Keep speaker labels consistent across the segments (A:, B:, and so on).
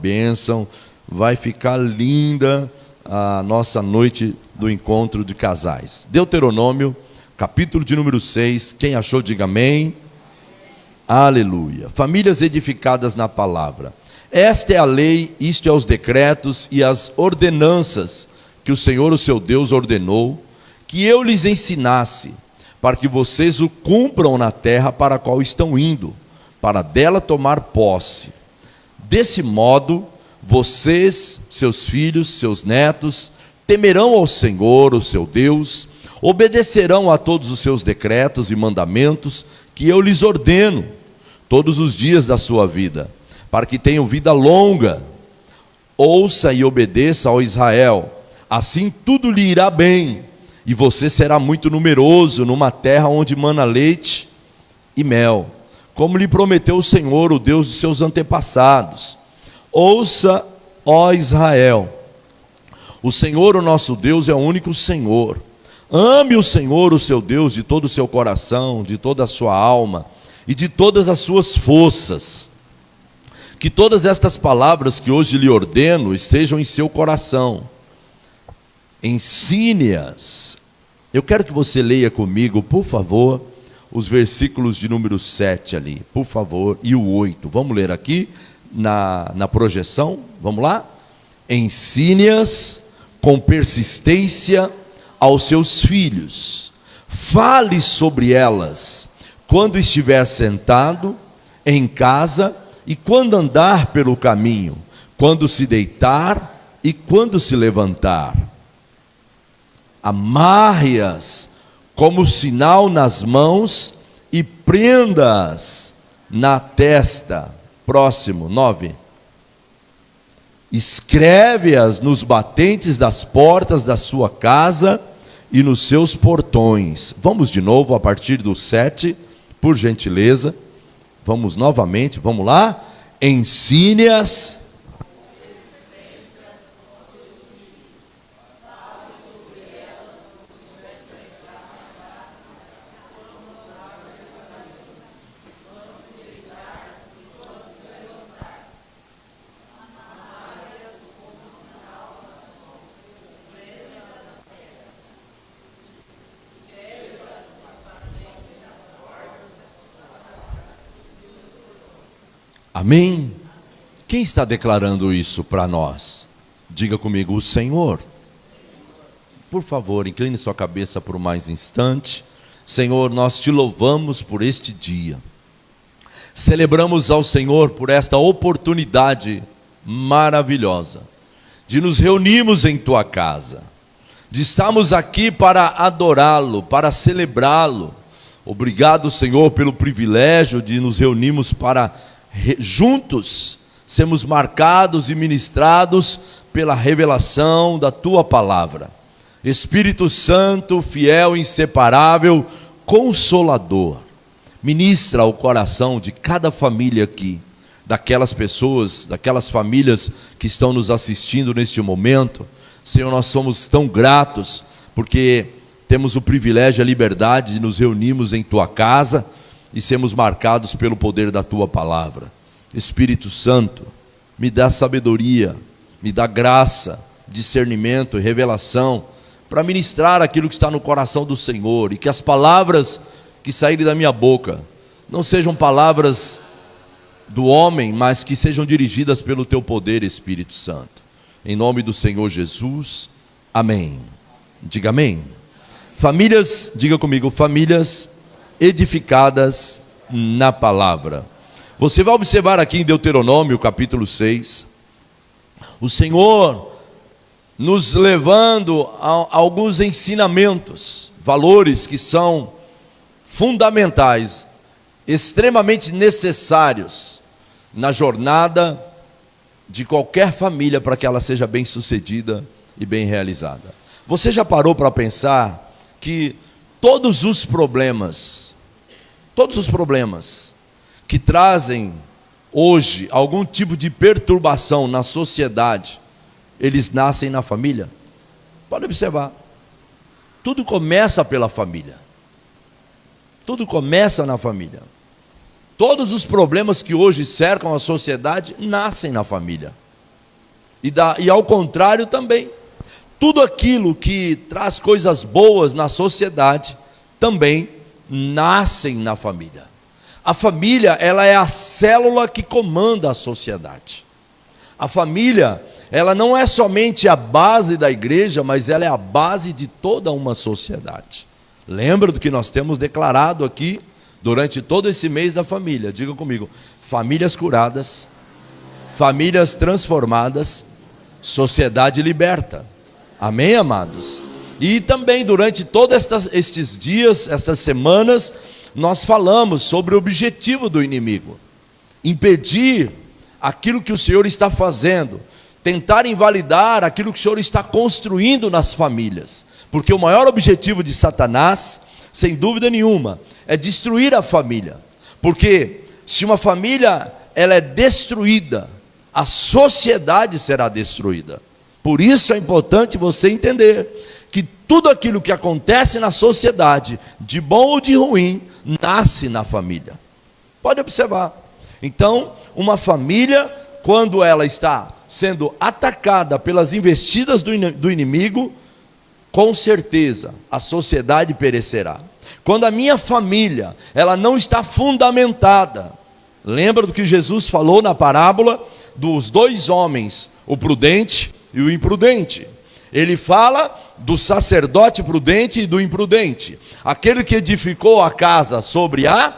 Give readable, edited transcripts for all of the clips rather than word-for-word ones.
A: bênção. Vai ficar linda a nossa noite do encontro de casais. Deuteronômio, capítulo de número 6. Quem achou, diga amém. Aleluia. Famílias edificadas na palavra. Esta é a lei, isto é os decretos e as ordenanças que o Senhor, o seu Deus, ordenou, que eu lhes ensinasse, para que vocês o cumpram na terra para a qual estão indo, para dela tomar posse. Desse modo, vocês, seus filhos, seus netos, temerão ao Senhor, o seu Deus, obedecerão a todos os seus decretos e mandamentos que eu lhes ordeno, todos os dias da sua vida, para que tenham vida longa. Ouça e obedeça ao Israel, assim tudo lhe irá bem, e você será muito numeroso numa terra onde mana leite e mel, como lhe prometeu o Senhor, o Deus de seus antepassados. Ouça, ó Israel, o Senhor, o nosso Deus, é o único Senhor. Ame o Senhor, o seu Deus, de todo o seu coração, de toda a sua alma e de todas as suas forças. Que todas estas palavras que hoje lhe ordeno estejam em seu coração. Ensine-as. Eu quero que você leia comigo, por favor, os versículos de número 7 ali, por favor, e o 8. Vamos ler aqui na projeção, vamos lá? Ensine-as com persistência aos seus filhos. Fale sobre elas quando estiver sentado em casa e quando andar pelo caminho, quando se deitar e quando se levantar. Amarre-as como sinal nas mãos e prenda-as na testa. Próximo, 9. Escreve-as nos batentes das portas da sua casa e nos seus portões. Vamos de novo a partir do 7, por gentileza. Vamos novamente, vamos lá. Ensine-as Amém? Quem está declarando isso para nós? Diga comigo, o Senhor. Por favor, incline sua cabeça por mais instante. Senhor, nós te louvamos por este dia. Celebramos ao Senhor por esta oportunidade maravilhosa de nos reunirmos em tua casa, de estarmos aqui para adorá-lo, para celebrá-lo. Obrigado, Senhor, pelo privilégio de nos reunirmos para juntos sermos marcados e ministrados pela revelação da tua palavra. Espírito Santo, fiel, inseparável, consolador, ministra ao coração de cada família aqui, daquelas pessoas, daquelas famílias que estão nos assistindo neste momento. Senhor, nós somos tão gratos porque temos o privilégio e a liberdade de nos reunirmos em tua casa e sermos marcados pelo poder da tua palavra. Espírito Santo, me dá sabedoria, me dá graça, discernimento e revelação para ministrar aquilo que está no coração do Senhor, e que as palavras que saírem da minha boca não sejam palavras do homem, mas que sejam dirigidas pelo teu poder, Espírito Santo. Em nome do Senhor Jesus, amém. Diga amém. Famílias, diga comigo, famílias edificadas na palavra. Você vai observar aqui em Deuteronômio capítulo 6, o Senhor nos levando a alguns ensinamentos, valores que são fundamentais, extremamente necessários na jornada de qualquer família para que ela seja bem sucedida e bem realizada. Você já parou para pensar que todos os problemas que trazem hoje algum tipo de perturbação na sociedade, eles nascem na família? Pode observar. Tudo começa pela família. Tudo começa na família. Todos os problemas que hoje cercam a sociedade nascem na família. E ao contrário também. Tudo aquilo que traz coisas boas na sociedade também nascem na família. A família, ela é a célula que comanda a sociedade. A família, ela não é somente a base da igreja, mas ela é a base de toda uma sociedade. Lembra do que nós temos declarado aqui durante todo esse mês da família? Diga comigo: famílias curadas, famílias transformadas, sociedade liberta. Amém, amados? E também durante todos estes dias, estas semanas, nós falamos sobre o objetivo do inimigo: impedir aquilo que o Senhor está fazendo, tentar invalidar aquilo que o Senhor está construindo nas famílias, porque o maior objetivo de Satanás, sem dúvida nenhuma, é destruir a família, porque se uma família ela é destruída, a sociedade será destruída. Por isso é importante você entender que tudo aquilo que acontece na sociedade, de bom ou de ruim, nasce na família. Pode observar. Então, uma família, quando ela está sendo atacada pelas investidas do inimigo, com certeza a sociedade perecerá. Quando a minha família, ela não está fundamentada, lembra do que Jesus falou na parábola dos dois homens, o prudente e o imprudente. Ele fala do sacerdote prudente e do imprudente. Aquele que edificou a casa sobre a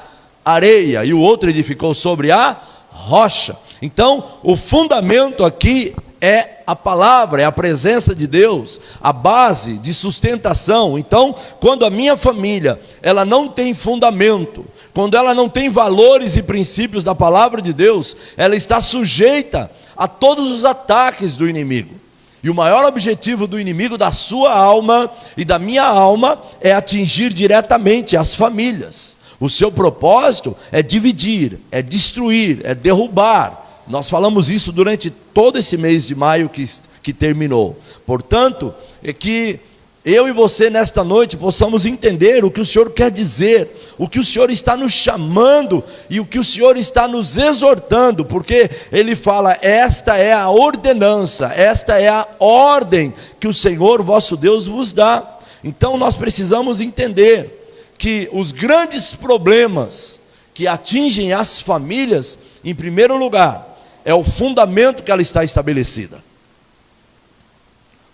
A: areia e o outro edificou sobre a rocha. Então, o fundamento aqui é a palavra, é a presença de Deus, a base de sustentação. Então, quando a minha família, ela não tem fundamento, quando ela não tem valores e princípios da palavra de Deus, ela está sujeita a todos os ataques do inimigo. E o maior objetivo do inimigo da sua alma e da minha alma é atingir diretamente as famílias. O seu propósito é dividir, é destruir, é derrubar. Nós falamos isso durante todo esse mês de maio que terminou. Portanto, é que eu e você nesta noite possamos entender o que o Senhor quer dizer, o que o Senhor está nos chamando e o que o Senhor está nos exortando, porque Ele fala: esta é a ordenança, esta é a ordem que o Senhor vosso Deus vos dá. Então nós precisamos entender que os grandes problemas que atingem as famílias, em primeiro lugar, é o fundamento que ela está estabelecida.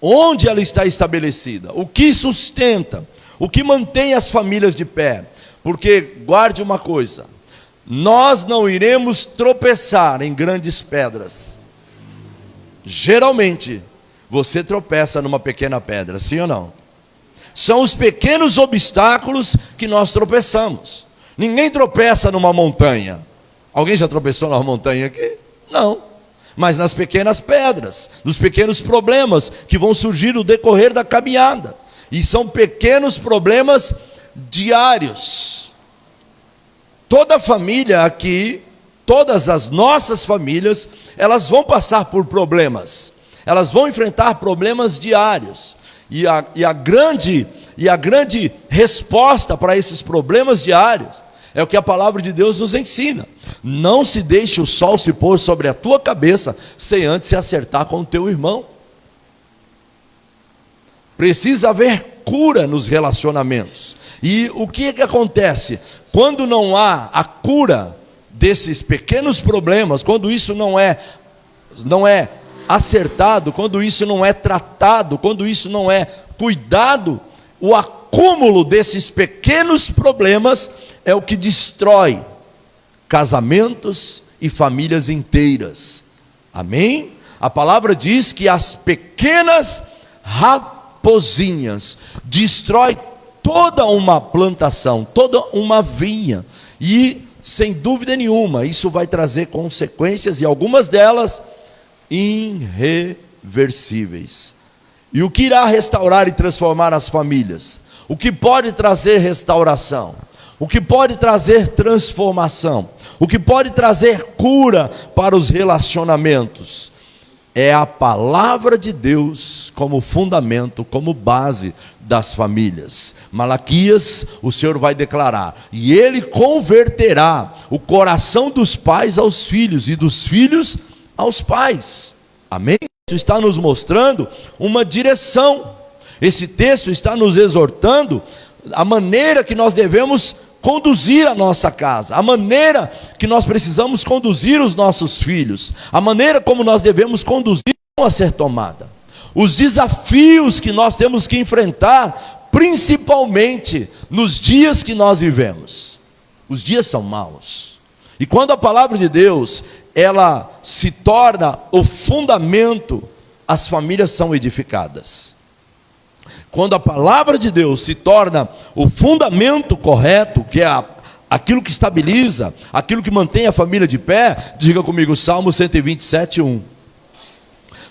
A: Onde ela está estabelecida, o que sustenta, o que mantém as famílias de pé. Porque guarde uma coisa: nós não iremos tropeçar em grandes pedras. Geralmente você tropeça numa pequena pedra, sim ou não? São os pequenos obstáculos que nós tropeçamos. Ninguém tropeça numa montanha. Alguém já tropeçou numa montanha aqui? Não. Mas nas pequenas pedras, nos pequenos problemas que vão surgir no decorrer da caminhada. E são pequenos problemas diários. Toda família aqui, todas as nossas famílias, elas vão passar por problemas. Elas vão enfrentar problemas diários. E a grande resposta para esses problemas diários é o que a palavra de Deus nos ensina: não se deixe o sol se pôr sobre a tua cabeça sem antes se acertar com o teu irmão. Precisa haver cura nos relacionamentos. E o que acontece? Quando não há a cura desses pequenos problemas, quando isso não é acertado, quando isso não é tratado, quando isso não é cuidado, o acúmulo desses pequenos problemas é o que destrói casamentos e famílias inteiras. Amém? A palavra diz que as pequenas raposinhas destrói toda uma plantação, toda uma vinha. E, sem dúvida nenhuma, isso vai trazer consequências, e algumas delas irreversíveis. E o que irá restaurar e transformar as famílias? O que pode trazer restauração? O que pode trazer transformação? O que pode trazer cura para os relacionamentos? É a palavra de Deus como fundamento, como base das famílias. Malaquias, o Senhor vai declarar: e Ele converterá o coração dos pais aos filhos, e dos filhos aos pais. Amém? está nos mostrando uma direção. Esse texto está nos exortando a maneira que nós devemos conduzir a nossa casa, a maneira que nós precisamos conduzir os nossos filhos, a maneira como nós devemos conduzir a ser tomada, os desafios que nós temos que enfrentar, principalmente nos dias que nós vivemos. Os dias são maus, e quando a palavra de Deus, ela se torna o fundamento, as famílias são edificadas. Quando a palavra de Deus se torna o fundamento correto, que é aquilo que estabiliza, aquilo que mantém a família de pé, diga comigo, Salmo 127, 1.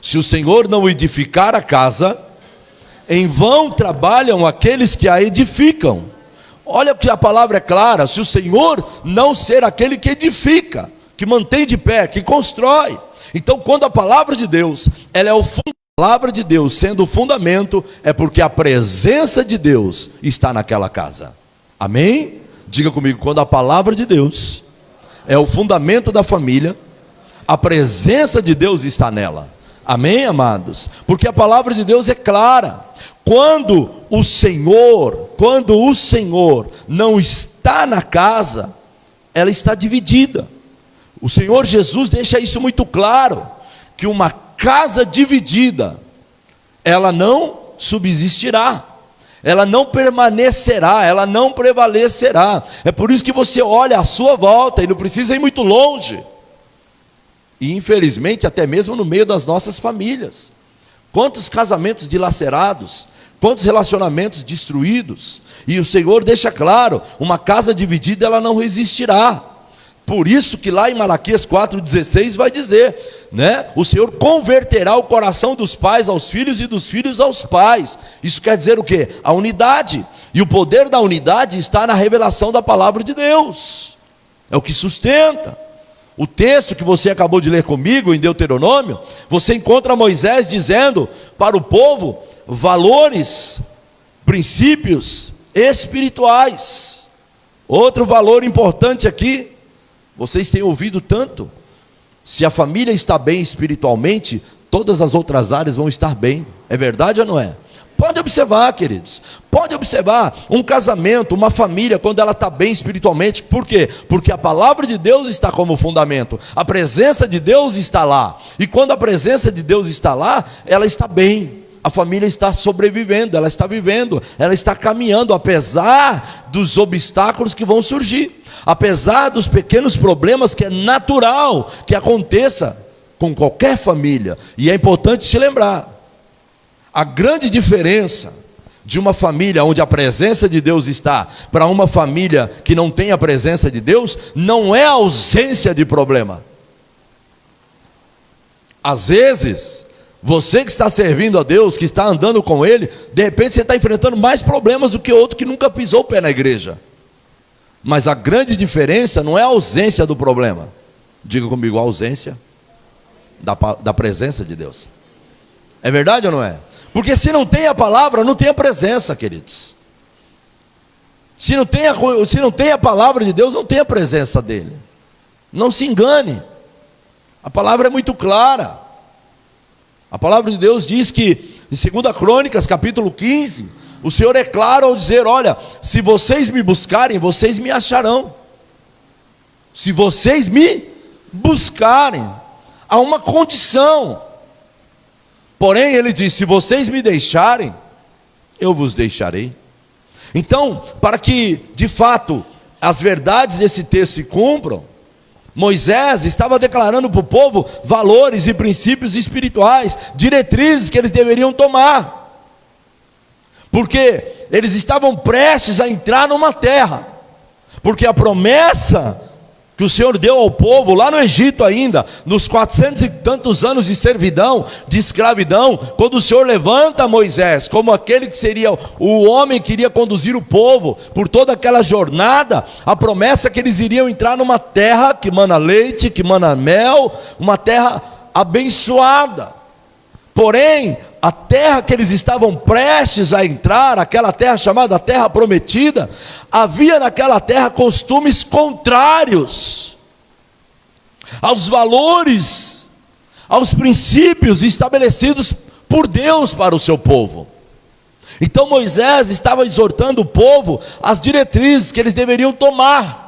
A: Se o Senhor não edificar a casa, em vão trabalham aqueles que a edificam. Olha que a palavra é clara, se o Senhor não ser aquele que edifica, que mantém de pé, que constrói. Então, quando a palavra de Deus, ela é o fundamento, a palavra de Deus sendo o fundamento, é porque a presença de Deus está naquela casa. Amém? Diga comigo, quando a palavra de Deus é o fundamento da família, a presença de Deus está nela. Amém, amados? Porque a palavra de Deus é clara. Quando o Senhor não está na casa, ela está dividida. O Senhor Jesus deixa isso muito claro, que uma casa dividida, ela não subsistirá, ela não permanecerá, ela não prevalecerá. É por isso que você olha à sua volta, e não precisa ir muito longe, e infelizmente até mesmo no meio das nossas famílias, quantos casamentos dilacerados, quantos relacionamentos destruídos, e o Senhor deixa claro, uma casa dividida ela não resistirá. Por isso que lá em Malaquias 4,16 vai dizer, né? O Senhor converterá o coração dos pais aos filhos e dos filhos aos pais. Isso quer dizer o quê? A unidade. E o poder da unidade está na revelação da palavra de Deus. É o que sustenta. O texto que você acabou de ler comigo em Deuteronômio, você encontra Moisés dizendo para o povo valores, princípios espirituais. Outro valor importante aqui, vocês têm ouvido tanto, se a família está bem espiritualmente, todas as outras áreas vão estar bem. É verdade ou não é? Pode observar, queridos, pode observar um casamento, uma família, quando ela está bem espiritualmente. Por quê? Porque a palavra de Deus está como fundamento, a presença de Deus está lá, e quando a presença de Deus está lá, ela está bem, a família está sobrevivendo, ela está vivendo, ela está caminhando, apesar dos obstáculos que vão surgir, apesar dos pequenos problemas que é natural que aconteça com qualquer família. E é importante te lembrar, a grande diferença de uma família onde a presença de Deus está, para uma família que não tem a presença de Deus, não é a ausência de problema. Às vezes, você que está servindo a Deus, que está andando com Ele, de repente você está enfrentando mais problemas do que outro que nunca pisou o pé na igreja. Mas a grande diferença não é a ausência do problema. Diga comigo, a ausência da presença de Deus. É verdade ou não é? Porque se não tem a palavra, não tem a presença, queridos. Se não tem a palavra de Deus, não tem a presença dEle. Não se engane. A palavra é muito clara. A palavra de Deus diz que, em 2 Crônicas, capítulo 15, o Senhor é claro ao dizer, olha, se vocês me buscarem, vocês me acharão. Se vocês me buscarem, há uma condição. Porém, ele diz, se vocês me deixarem, eu vos deixarei. Então, para que, de fato, as verdades desse texto se cumpram, Moisés estava declarando para o povo valores e princípios espirituais, diretrizes que eles deveriam tomar, porque eles estavam prestes a entrar numa terra, porque a promessa que o Senhor deu ao povo lá no Egito ainda, nos 400 e tantos anos de servidão, de escravidão, quando o Senhor levanta Moisés como aquele que seria o homem que iria conduzir o povo por toda aquela jornada, a promessa é que eles iriam entrar numa terra que mana leite, que mana mel, uma terra abençoada. Porém, a terra que eles estavam prestes a entrar, aquela terra chamada Terra Prometida, havia naquela terra costumes contrários aos valores, aos princípios estabelecidos por Deus para o seu povo. Então Moisés estava exortando o povo às diretrizes que eles deveriam tomar,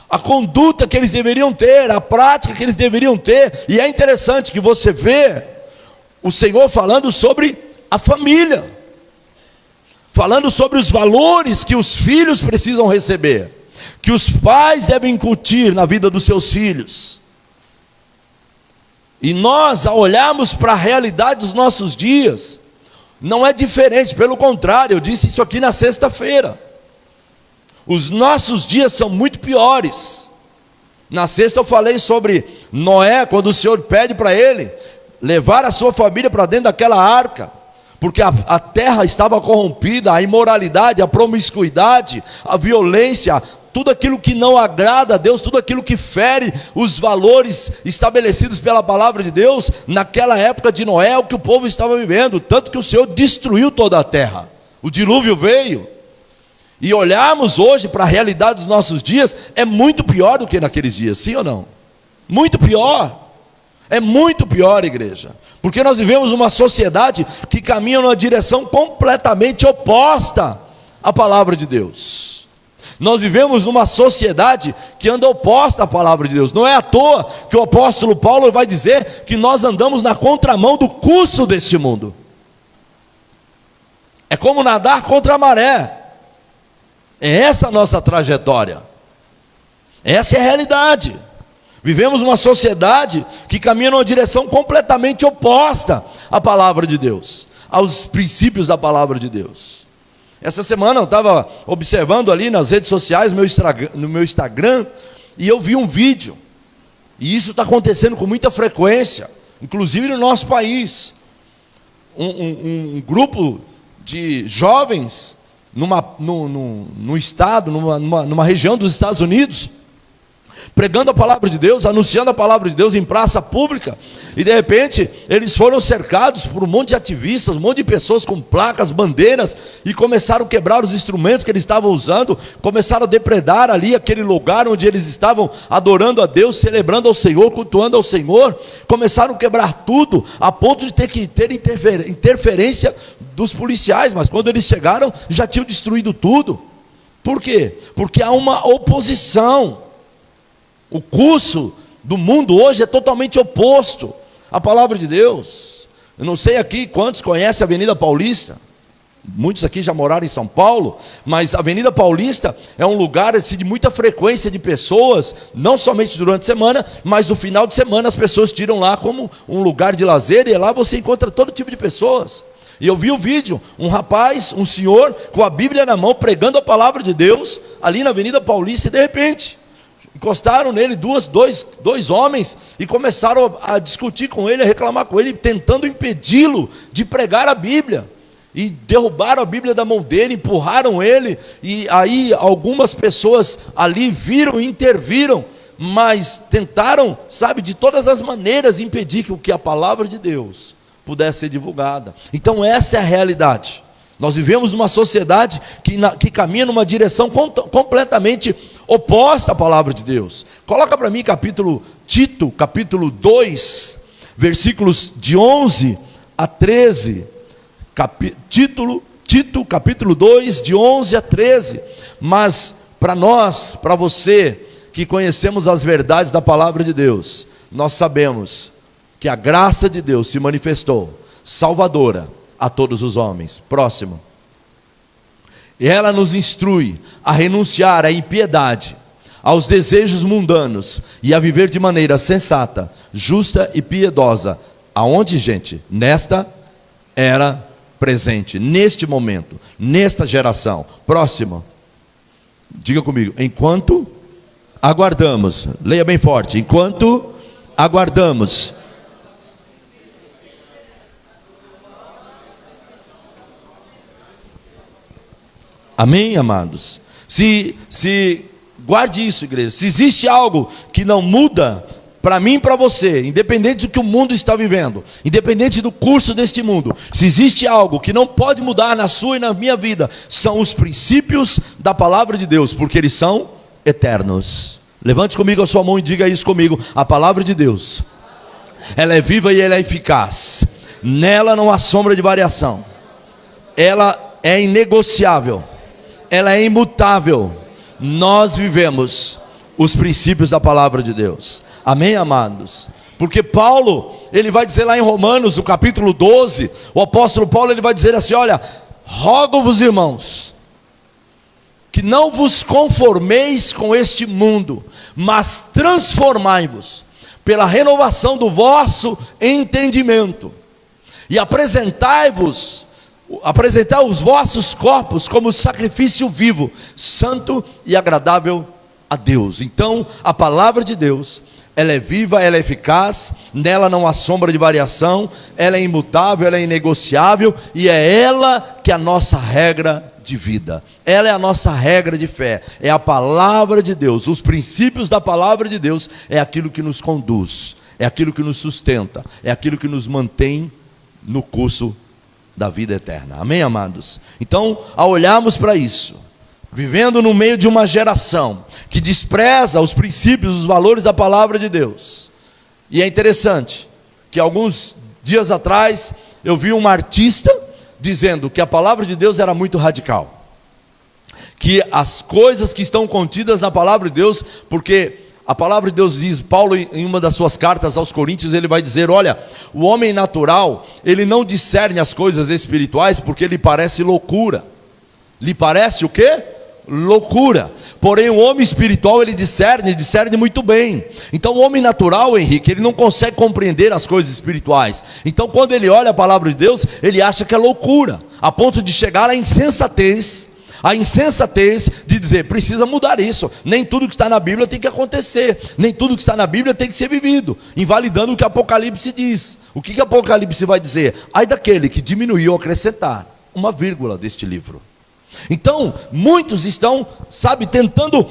A: a conduta que eles deveriam ter, a prática que eles deveriam ter. E é interessante que você vê o Senhor falando sobre a família, falando sobre os valores que os filhos precisam receber, que os pais devem incutir na vida dos seus filhos. E nós, ao olharmos para a realidade dos nossos dias, não é diferente, pelo contrário, eu disse isso aqui na sexta-feira. Os nossos dias são muito piores. Na sexta eu falei sobre Noé, quando o Senhor pede para ele levar a sua família para dentro daquela arca, porque a terra estava corrompida, a imoralidade, a promiscuidade, a violência, tudo aquilo que não agrada a Deus, tudo aquilo que fere os valores estabelecidos pela palavra de Deus, naquela época de Noé, o que o povo estava vivendo, tanto que o Senhor destruiu toda a terra, o dilúvio veio. E olharmos hoje para a realidade dos nossos dias, é muito pior do que naqueles dias, sim ou não? Muito pior, é muito pior, igreja, porque nós vivemos uma sociedade que caminha numa direção completamente oposta à palavra de Deus. Nós vivemos numa sociedade que anda oposta à palavra de Deus. Não é à toa que o apóstolo Paulo vai dizer que nós andamos na contramão do curso deste mundo. É como nadar contra a maré. É essa a nossa trajetória. Essa é a realidade. Vivemos uma sociedade que caminha numa direção completamente oposta à palavra de Deus, aos princípios da palavra de Deus. Essa semana eu estava observando ali nas redes sociais, no meu Instagram, e eu vi um vídeo, e isso está acontecendo com muita frequência, inclusive no nosso país. Um grupo de jovens num estado, numa região dos Estados Unidos, pregando a palavra de Deus, anunciando a palavra de Deus em praça pública, e de repente eles foram cercados por um monte de ativistas, um monte de pessoas com placas, bandeiras, e começaram a quebrar os instrumentos que eles estavam usando, começaram a depredar ali aquele lugar onde eles estavam adorando a Deus, celebrando ao Senhor, cultuando ao Senhor, começaram a quebrar tudo, a ponto de ter que ter interferência dos policiais, mas quando eles chegaram, já tinham destruído tudo. Por quê? Porque há uma oposição. O curso do mundo hoje é totalmente oposto à palavra de Deus. Eu não sei aqui quantos conhecem a Avenida Paulista. Muitos aqui já moraram em São Paulo, mas a Avenida Paulista é um lugar assim, de muita frequência de pessoas, não somente durante a semana, mas no final de semana as pessoas tiram lá como um lugar de lazer, e lá você encontra todo tipo de pessoas. E eu vi o vídeo, um rapaz, um senhor, com a Bíblia na mão, pregando a palavra de Deus, ali na Avenida Paulista, e de repente encostaram nele dois homens e começaram a discutir com ele, a reclamar com ele, tentando impedi-lo de pregar a Bíblia. E derrubaram a Bíblia da mão dele, empurraram ele, e aí algumas pessoas ali viram e interviram, mas tentaram, sabe, de todas as maneiras impedir que a palavra de Deus pudesse ser divulgada. Então essa é a realidade. Nós vivemos numa sociedade que caminha numa direção completamente oposta à palavra de Deus. Coloca para mim Tito, capítulo 2, versículos de 11 a 13. Tito, capítulo 2, de 11 a 13. Mas para nós, para você, que conhecemos as verdades da palavra de Deus, nós sabemos que a graça de Deus se manifestou salvadora a todos os homens. Próximo. E ela nos instrui a renunciar à impiedade, aos desejos mundanos, e a viver de maneira sensata, justa e piedosa. Aonde, gente? Nesta era presente, neste momento, nesta geração. Próximo. Diga comigo. Enquanto aguardamos, leia bem forte. Enquanto aguardamos. Amém, amados? Se guarde isso, igreja. Se existe algo que não muda para mim e para você, independente do que o mundo está vivendo, independente do curso deste mundo, se existe algo que não pode mudar na sua e na minha vida, são os princípios da palavra de Deus, porque eles são eternos. Levante comigo a sua mão e diga isso comigo. A palavra de Deus ela é viva e ela é eficaz. Nela não há sombra de variação. Ela é inegociável, ela é imutável. Nós vivemos os princípios da palavra de Deus. Amém, amados? Porque Paulo, ele vai dizer lá em Romanos, no capítulo 12, o apóstolo Paulo, ele vai dizer assim: olha, rogo-vos, irmãos, que não vos conformeis com este mundo, mas transformai-vos pela renovação do vosso entendimento, e apresentai os vossos corpos como sacrifício vivo, santo e agradável a Deus. Então, a palavra de Deus, ela é viva, ela é eficaz, nela não há sombra de variação, ela é imutável, ela é inegociável, e é ela que é a nossa regra de vida, ela é a nossa regra de fé, é a palavra de Deus. Os princípios da palavra de Deus é aquilo que nos conduz, é aquilo que nos sustenta, é aquilo que nos mantém no curso da vida eterna. Amém, amados? Então, ao olharmos para isso, vivendo no meio de uma geração que despreza os princípios, os valores da palavra de Deus, e é interessante que alguns dias atrás eu vi uma artista dizendo que a palavra de Deus era muito radical, que as coisas que estão contidas na palavra de Deus, porque a palavra de Deus diz, Paulo em uma das suas cartas aos Coríntios, ele vai dizer: olha, o homem natural, ele não discerne as coisas espirituais, porque lhe parece loucura. Lhe parece o quê? Loucura. Porém o homem espiritual, ele discerne muito bem. Então o homem natural, Henrique, ele não consegue compreender as coisas espirituais. Então quando ele olha a palavra de Deus, ele acha que é loucura, a ponto de chegar à insensatez de dizer: precisa mudar isso, nem tudo que está na Bíblia tem que acontecer, nem tudo que está na Bíblia tem que ser vivido, invalidando o que Apocalipse diz. O que Apocalipse vai dizer? Ai daquele que diminuir ou acrescentar uma vírgula deste livro. Então, muitos estão, tentando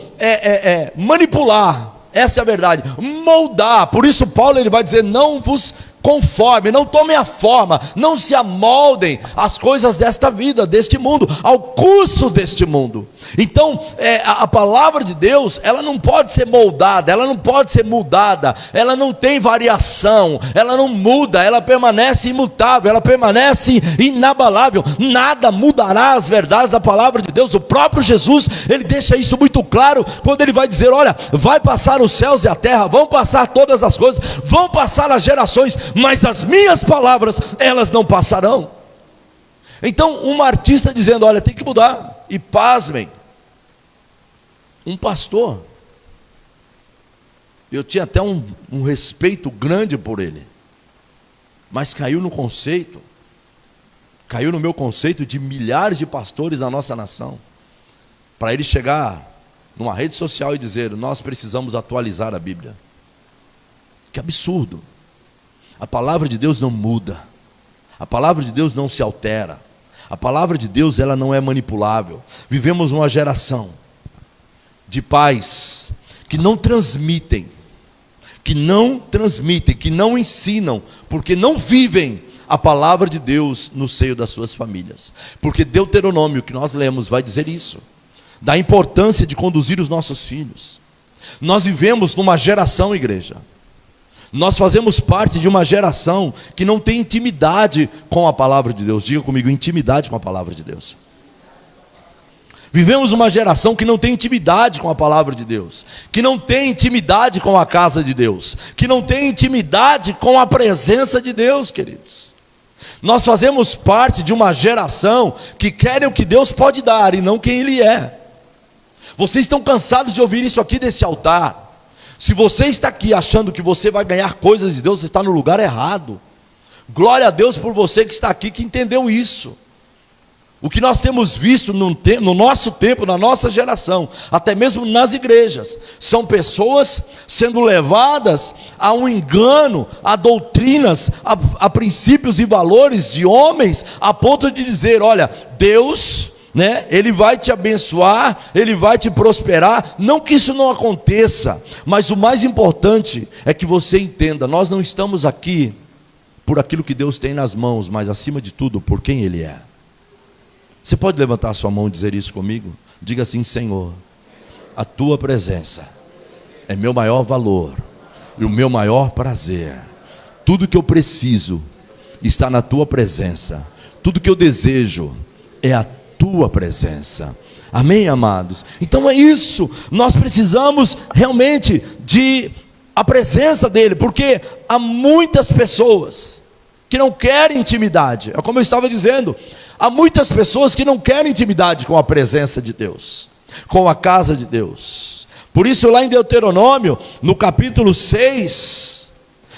A: manipular, essa é a verdade, moldar. Por isso Paulo, ele vai dizer: não vos conforme, não tomem a forma, não se amoldem às coisas desta vida, deste mundo, ao curso deste mundo. Então, a palavra de Deus, ela não pode ser moldada, ela não pode ser mudada, ela não tem variação, ela não muda, ela permanece imutável, ela permanece inabalável. Nada mudará as verdades da palavra de Deus. O próprio Jesus, ele deixa isso muito claro, quando ele vai dizer: olha, vai passar os céus e a terra, vão passar todas as coisas, vão passar as gerações, mas as minhas palavras, elas não passarão. Então, uma artista dizendo: olha, tem que mudar. E pasmem, um pastor, eu tinha até um respeito grande por ele, mas caiu no meu conceito de milhares de pastores na nossa nação, para ele chegar numa rede social e dizer: nós precisamos atualizar a Bíblia. Que absurdo! A palavra de Deus não muda, a palavra de Deus não se altera, a palavra de Deus, ela não é manipulável. Vivemos uma geração de pais que não transmitem, que não ensinam, porque não vivem a palavra de Deus no seio das suas famílias. Porque Deuteronômio, que nós lemos, vai dizer isso, da importância de conduzir os nossos filhos. Nós vivemos numa geração, igreja, nós fazemos parte de uma geração que não tem intimidade com a palavra de Deus. Diga comigo: intimidade com a palavra de Deus. Vivemos uma geração que não tem intimidade com a palavra de Deus, que não tem intimidade com a casa de Deus, que não tem intimidade com a presença de Deus, queridos. Nós fazemos parte de uma geração que querem o que Deus pode dar e não quem Ele é. Vocês estão cansados de ouvir isso aqui desse altar. Se você está aqui achando que você vai ganhar coisas de Deus, você está no lugar errado. Glória a Deus por você que está aqui, que entendeu isso. O que nós temos visto no nosso tempo, na nossa geração, até mesmo nas igrejas, são pessoas sendo levadas a um engano, a doutrinas, a princípios e valores de homens, a ponto de dizer: olha, Deus, Ele vai te abençoar, Ele vai te prosperar. Não que isso não aconteça, mas o mais importante é que você entenda: nós não estamos aqui por aquilo que Deus tem nas mãos, mas acima de tudo por quem Ele é. Você pode levantar a sua mão e dizer isso comigo? Diga assim: Senhor, a Tua presença é meu maior valor e o meu maior prazer. tudo que eu preciso está na tua presença. Tudo que eu desejo é a tua presença. Amém, amados? Então é isso, nós precisamos realmente de a presença dele, porque há muitas pessoas que não querem intimidade. É como eu estava dizendo, há muitas pessoas que não querem intimidade com a presença de Deus, com a casa de Deus. Por isso lá em Deuteronômio, no capítulo 6,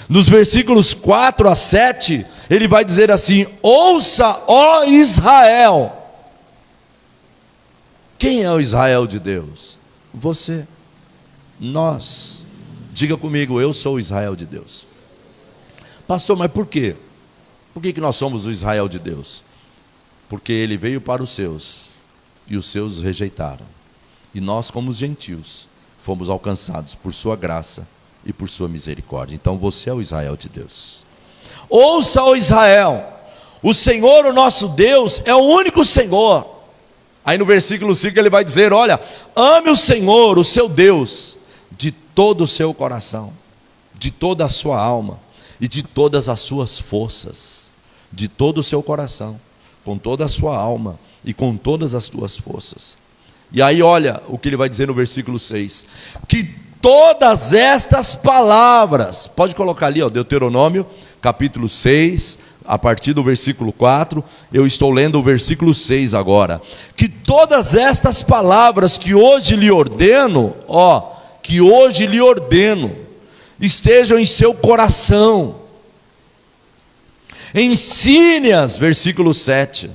A: nos versículos 4 a 7, ele vai dizer assim: ouça, ó Israel. Quem é o Israel de Deus? Você, nós. Diga comigo, eu sou o Israel de Deus. Pastor, mas por quê? Por que nós somos o Israel de Deus? Porque ele veio para os seus, e os seus rejeitaram. E nós, como os gentios, fomos alcançados por sua graça e por sua misericórdia. Então você é o Israel de Deus. Ouça, ó Israel, o Senhor, o nosso Deus, é o único Senhor. Aí no versículo 5 ele vai dizer: olha, ame o Senhor, o seu Deus, de todo o seu coração, de toda a sua alma e de todas as suas forças. De todo o seu coração, com toda a sua alma e com todas as suas forças. E aí olha o que ele vai dizer no versículo 6: que todas estas palavras, pode colocar ali, ó, Deuteronômio capítulo 6, a partir do versículo 4, eu estou lendo o versículo 6 agora. Que todas estas palavras que hoje lhe ordeno, que hoje lhe ordeno, estejam em seu coração. Ensine-as, versículo 7,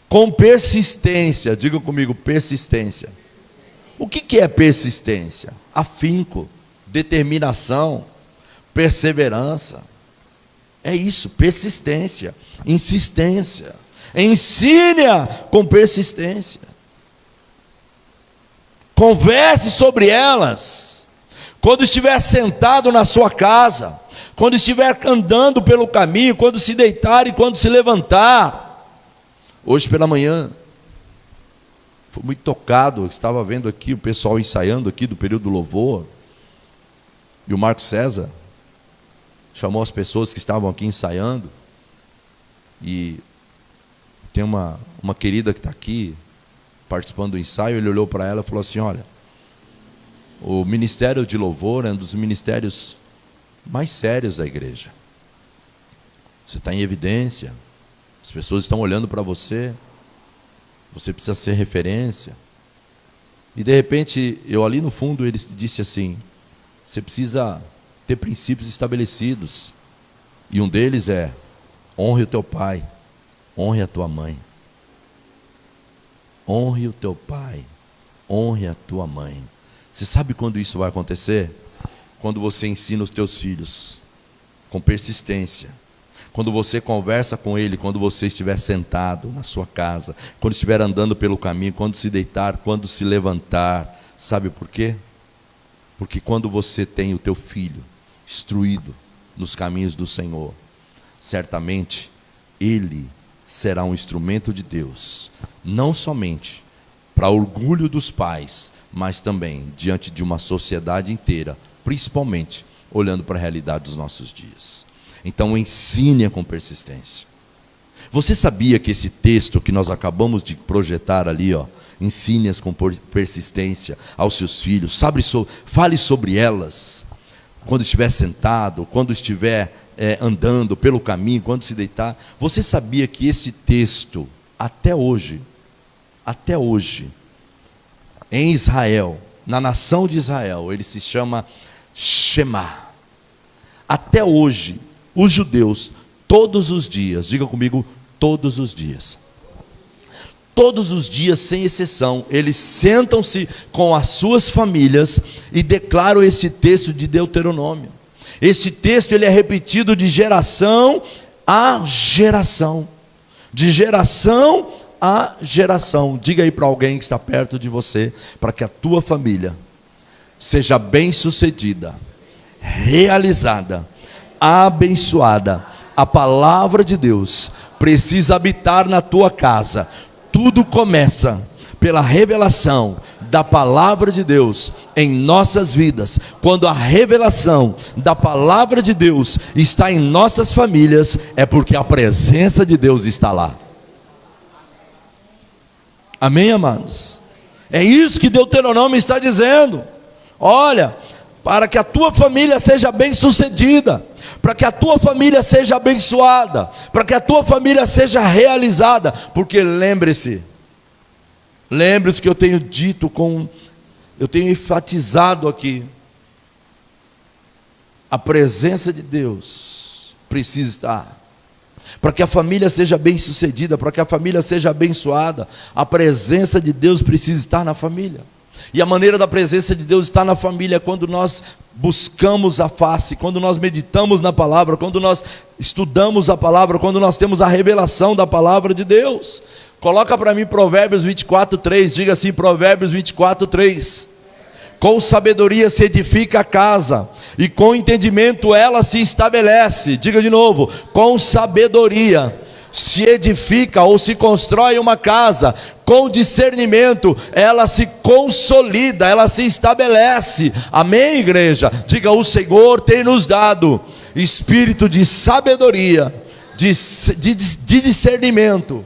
A: com persistência. Diga comigo, persistência. O que é persistência? Afinco, determinação, perseverança. É isso, persistência, insistência. Ensine-a com persistência. Converse sobre elas. Quando estiver sentado na sua casa, quando estiver andando pelo caminho, quando se deitar e quando se levantar. Hoje pela manhã, fui muito tocado, estava vendo aqui o pessoal ensaiando aqui do período do louvor, e o Marco César chamou as pessoas que estavam aqui ensaiando, e tem uma querida que está aqui, participando do ensaio. Ele olhou para ela e falou assim: olha, o ministério de louvor é um dos ministérios mais sérios da igreja. Você está em evidência, as pessoas estão olhando para você, você precisa ser referência. E de repente, eu ali no fundo, ele disse assim: você precisa ter princípios estabelecidos, e um deles é: honre o teu pai, honre a tua mãe. Honre o teu pai, honre a tua mãe. Você sabe quando isso vai acontecer? Quando você ensina os teus filhos com persistência, quando você conversa com ele, quando você estiver sentado na sua casa, quando estiver andando pelo caminho, quando se deitar, quando se levantar. Sabe por quê? Porque quando você tem o teu filho instruído nos caminhos do Senhor, certamente ele será um instrumento de Deus, não somente para orgulho dos pais, mas também diante de uma sociedade inteira, principalmente olhando para a realidade dos nossos dias. Então ensine com persistência. Você sabia que esse texto que nós acabamos de projetar ali, ensine-as com persistência aos seus filhos, fale sobre elas, quando estiver sentado, quando estiver andando pelo caminho, quando se deitar. Você sabia que esse texto, até hoje, em Israel, na nação de Israel, ele se chama Shema. Até hoje, os judeus, todos os dias, diga comigo, todos os dias, sem exceção, eles sentam-se com as suas famílias e declaram este texto de Deuteronômio. Este texto ele é repetido de geração a geração, de geração a geração. Diga aí para alguém que está perto de você, para que a tua família seja bem-sucedida, realizada, abençoada. A palavra de Deus precisa habitar na tua casa. Tudo começa pela revelação da palavra de Deus em nossas vidas, quando a revelação da palavra de Deus está em nossas famílias, é porque a presença de Deus está lá. Amém, amados? É isso que Deuteronômio está dizendo. Olha, para que a tua família seja bem-sucedida, para que a tua família seja abençoada, para que a tua família seja realizada, porque lembre-se que eu tenho dito, eu tenho enfatizado aqui, a presença de Deus precisa estar. Para que a família seja bem-sucedida, para que a família seja abençoada, a presença de Deus precisa estar na família. E a maneira da presença de Deus estar na família é quando nós buscamos a face, quando nós meditamos na palavra, quando nós estudamos a palavra, quando nós temos a revelação da palavra de Deus. Coloca para mim Provérbios 24:3, diga assim, Provérbios 24:3. Com sabedoria se edifica a casa, e com entendimento ela se estabelece. Diga de novo, com sabedoria se edifica ou se constrói uma casa, com discernimento ela se consolida, ela se estabelece. Amém, igreja? Diga, o Senhor tem nos dado espírito de sabedoria, de discernimento.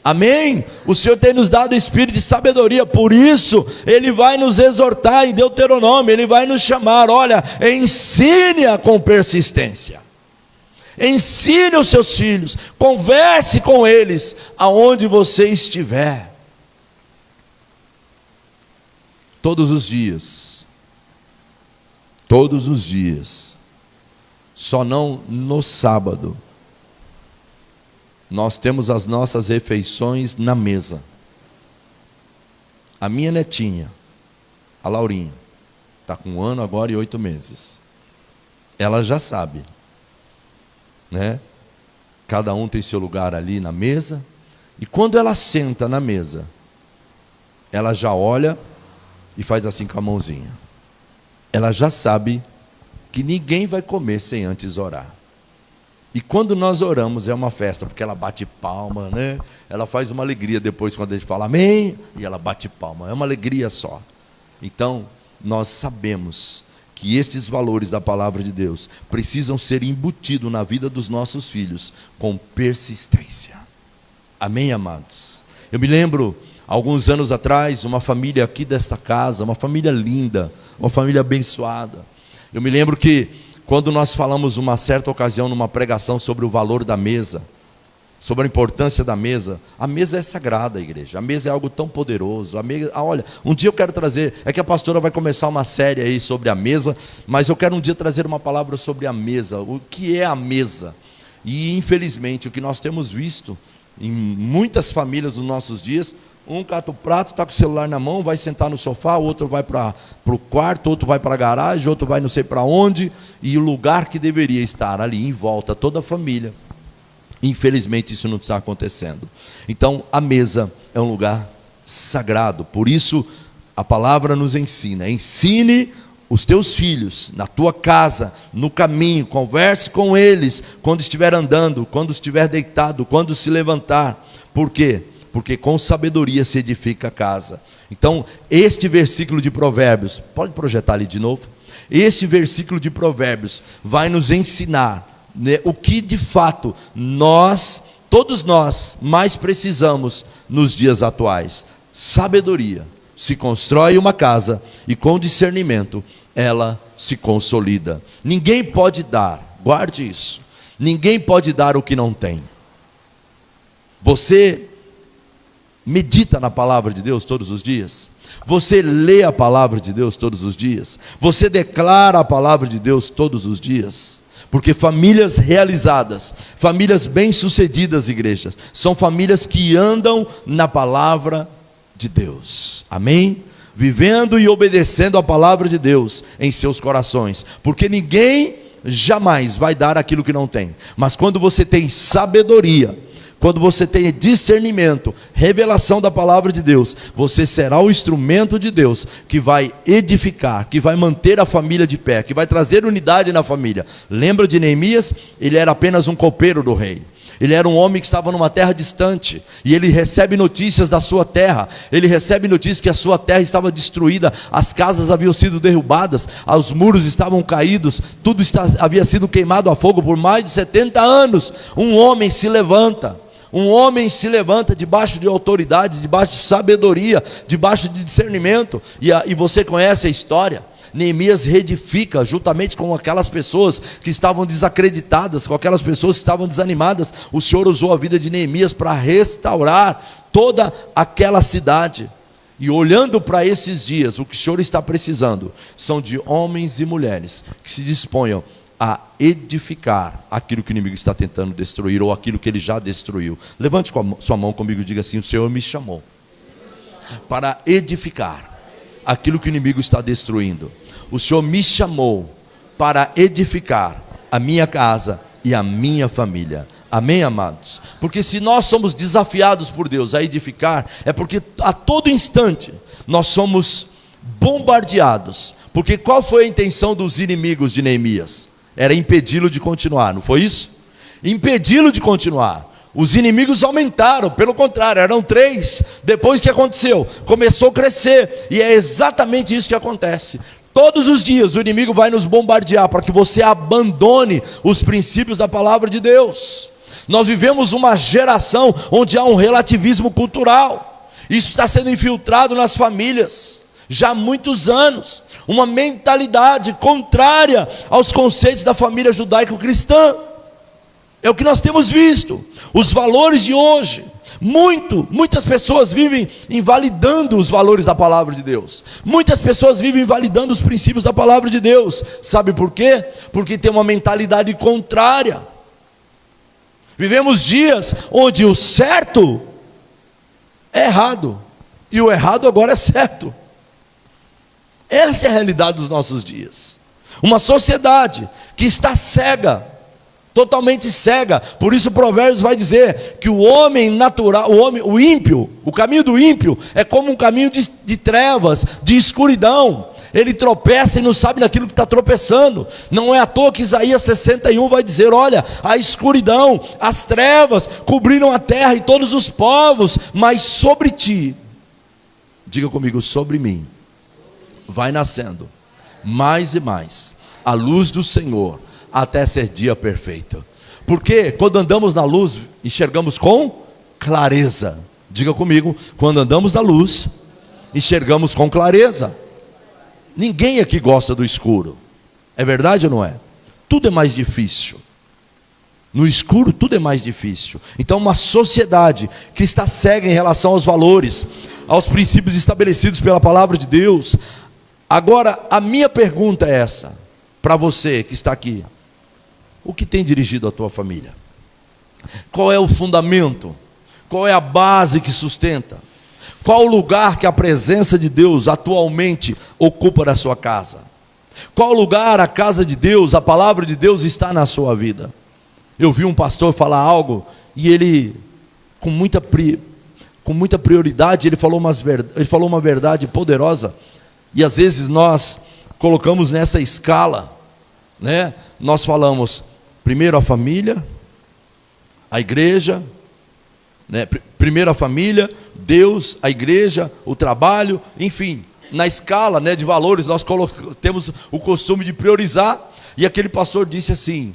A: Amém? O Senhor tem nos dado espírito de sabedoria, por isso Ele vai nos exortar em Deuteronômio, Ele vai nos chamar, olha, ensine-a com persistência, ensine os seus filhos, converse com eles, aonde você estiver, todos os dias, só não no sábado. Nós temos as nossas refeições na mesa. A minha netinha, a Laurinha, está com 1 ano agora e 8 meses. Ela já sabe, né? Cada um tem seu lugar ali na mesa. E quando ela senta na mesa, ela já olha e faz assim com a mãozinha. Ela já sabe que ninguém vai comer sem antes orar. E quando nós oramos é uma festa, porque ela bate palma, né? Ela faz uma alegria depois quando a gente fala amém, e ela bate palma, é uma alegria só. Então, nós sabemos que estes valores da palavra de Deus precisam ser embutidos na vida dos nossos filhos com persistência. Amém, amados? Eu me lembro, alguns anos atrás, uma família aqui desta casa, uma família linda, uma família abençoada. Eu me lembro que quando nós falamos uma certa ocasião numa pregação sobre o valor da mesa, sobre a importância da mesa, a mesa é sagrada, igreja, a mesa é algo tão poderoso, a mesa, olha, um dia eu quero trazer, é que a pastora vai começar uma série aí sobre a mesa, mas eu quero um dia trazer uma palavra sobre a mesa, o que é a mesa, e infelizmente o que nós temos visto em muitas famílias dos nossos dias, um cata o prato, está com o celular na mão, vai sentar no sofá, outro vai para o quarto, outro vai para a garagem, outro vai não sei para onde, e o lugar que deveria estar ali em volta, toda a família, infelizmente isso não está acontecendo. Então a mesa é um lugar sagrado, por isso a palavra nos ensina, ensine os teus filhos na tua casa, no caminho, converse com eles, quando estiver andando, quando estiver deitado, quando se levantar. Por quê? Porque com sabedoria se edifica a casa. Então, este versículo de Provérbios, pode projetar ali de novo? Este versículo de Provérbios vai nos ensinar, né, o que de fato todos nós, mais precisamos nos dias atuais. Sabedoria. Se constrói uma casa e com discernimento ela se consolida. Ninguém pode dar, guarde isso, ninguém pode dar o que não tem. Você medita na palavra de Deus todos os dias? Você lê a palavra de Deus todos os dias? Você declara a palavra de Deus todos os dias? Porque famílias realizadas, famílias bem-sucedidas, igrejas, são famílias que andam na palavra de Deus. Amém? Vivendo e obedecendo a palavra de Deus em seus corações. Porque ninguém jamais vai dar aquilo que não tem. Mas quando você tem sabedoria, quando você tem discernimento, revelação da palavra de Deus, você será o instrumento de Deus que vai edificar, que vai manter a família de pé, que vai trazer unidade na família. Lembra de Neemias? Ele era apenas um copeiro do rei. Ele era um homem que estava numa terra distante, e ele recebe notícias da sua terra. Ele recebe notícias que a sua terra estava destruída, as casas haviam sido derrubadas, os muros estavam caídos, havia sido queimado a fogo por mais de 70 anos. Um homem se levanta debaixo de autoridade, debaixo de sabedoria, debaixo de discernimento, e você conhece a história. Neemias reedifica, juntamente com aquelas pessoas que estavam desacreditadas, com aquelas pessoas que estavam desanimadas. O Senhor usou a vida de Neemias para restaurar toda aquela cidade. E olhando para esses dias, o que o Senhor está precisando são de homens e mulheres que se disponham a edificar aquilo que o inimigo está tentando destruir, ou aquilo que ele já destruiu. Levante sua mão comigo e diga assim: o Senhor me chamou para edificar aquilo que o inimigo está destruindo. O Senhor me chamou para edificar a minha casa e a minha família. Amém, amados? Porque se nós somos desafiados por Deus a edificar, é porque a todo instante nós somos bombardeados. Porque qual foi a intenção dos inimigos de Neemias? Era impedi-lo de continuar, não foi isso? Impedi-lo de continuar. Os inimigos aumentaram, pelo contrário, eram 3. Depois que aconteceu? Começou a crescer, e é exatamente isso que acontece. Todos os dias o inimigo vai nos bombardear para que você abandone os princípios da palavra de Deus. Nós vivemos uma geração onde há um relativismo cultural. Isso está sendo infiltrado nas famílias já há muitos anos. Uma mentalidade contrária aos conceitos da família judaico-cristã. É o que nós temos visto. Os valores de hoje, muitas pessoas vivem invalidando os valores da palavra de Deus. Muitas pessoas vivem invalidando os princípios da palavra de Deus. Sabe por quê? Porque tem uma mentalidade contrária. Vivemos dias onde o certo é errado, e o errado agora é certo. Essa é a realidade dos nossos dias. Uma sociedade que está cega, totalmente cega. Por isso Provérbios vai dizer que o homem natural, o ímpio, o caminho do ímpio é como um caminho de trevas, de escuridão. Ele tropeça e não sabe naquilo que está tropeçando. Não é à toa que Isaías 61 vai dizer: olha, a escuridão, as trevas cobriram a terra e todos os povos, mas sobre ti, diga comigo, sobre mim, vai nascendo mais e mais a luz do Senhor, até ser dia perfeito. Porque quando andamos na luz, enxergamos com clareza. Diga comigo, quando andamos na luz, enxergamos com clareza. Ninguém aqui gosta do escuro. É verdade ou não é? Tudo é mais difícil. No escuro tudo é mais difícil. Então uma sociedade que está cega em relação aos valores, aos princípios estabelecidos pela palavra de Deus. Agora a minha pergunta é essa, para você que está aqui: o que tem dirigido a tua família? Qual é o fundamento? Qual é a base que sustenta? Qual o lugar que a presença de Deus atualmente ocupa na sua casa? Qual lugar a casa de Deus, a palavra de Deus está na sua vida? Eu vi um pastor falar algo, e ele, com muita prioridade, ele falou uma verdade poderosa. E às vezes nós colocamos nessa escala, né? Nós falamos primeiro a família, a igreja, né? Primeiro a família, Deus, a igreja, o trabalho, enfim, na escala, né, de valores nós temos o costume de priorizar. E aquele pastor disse assim: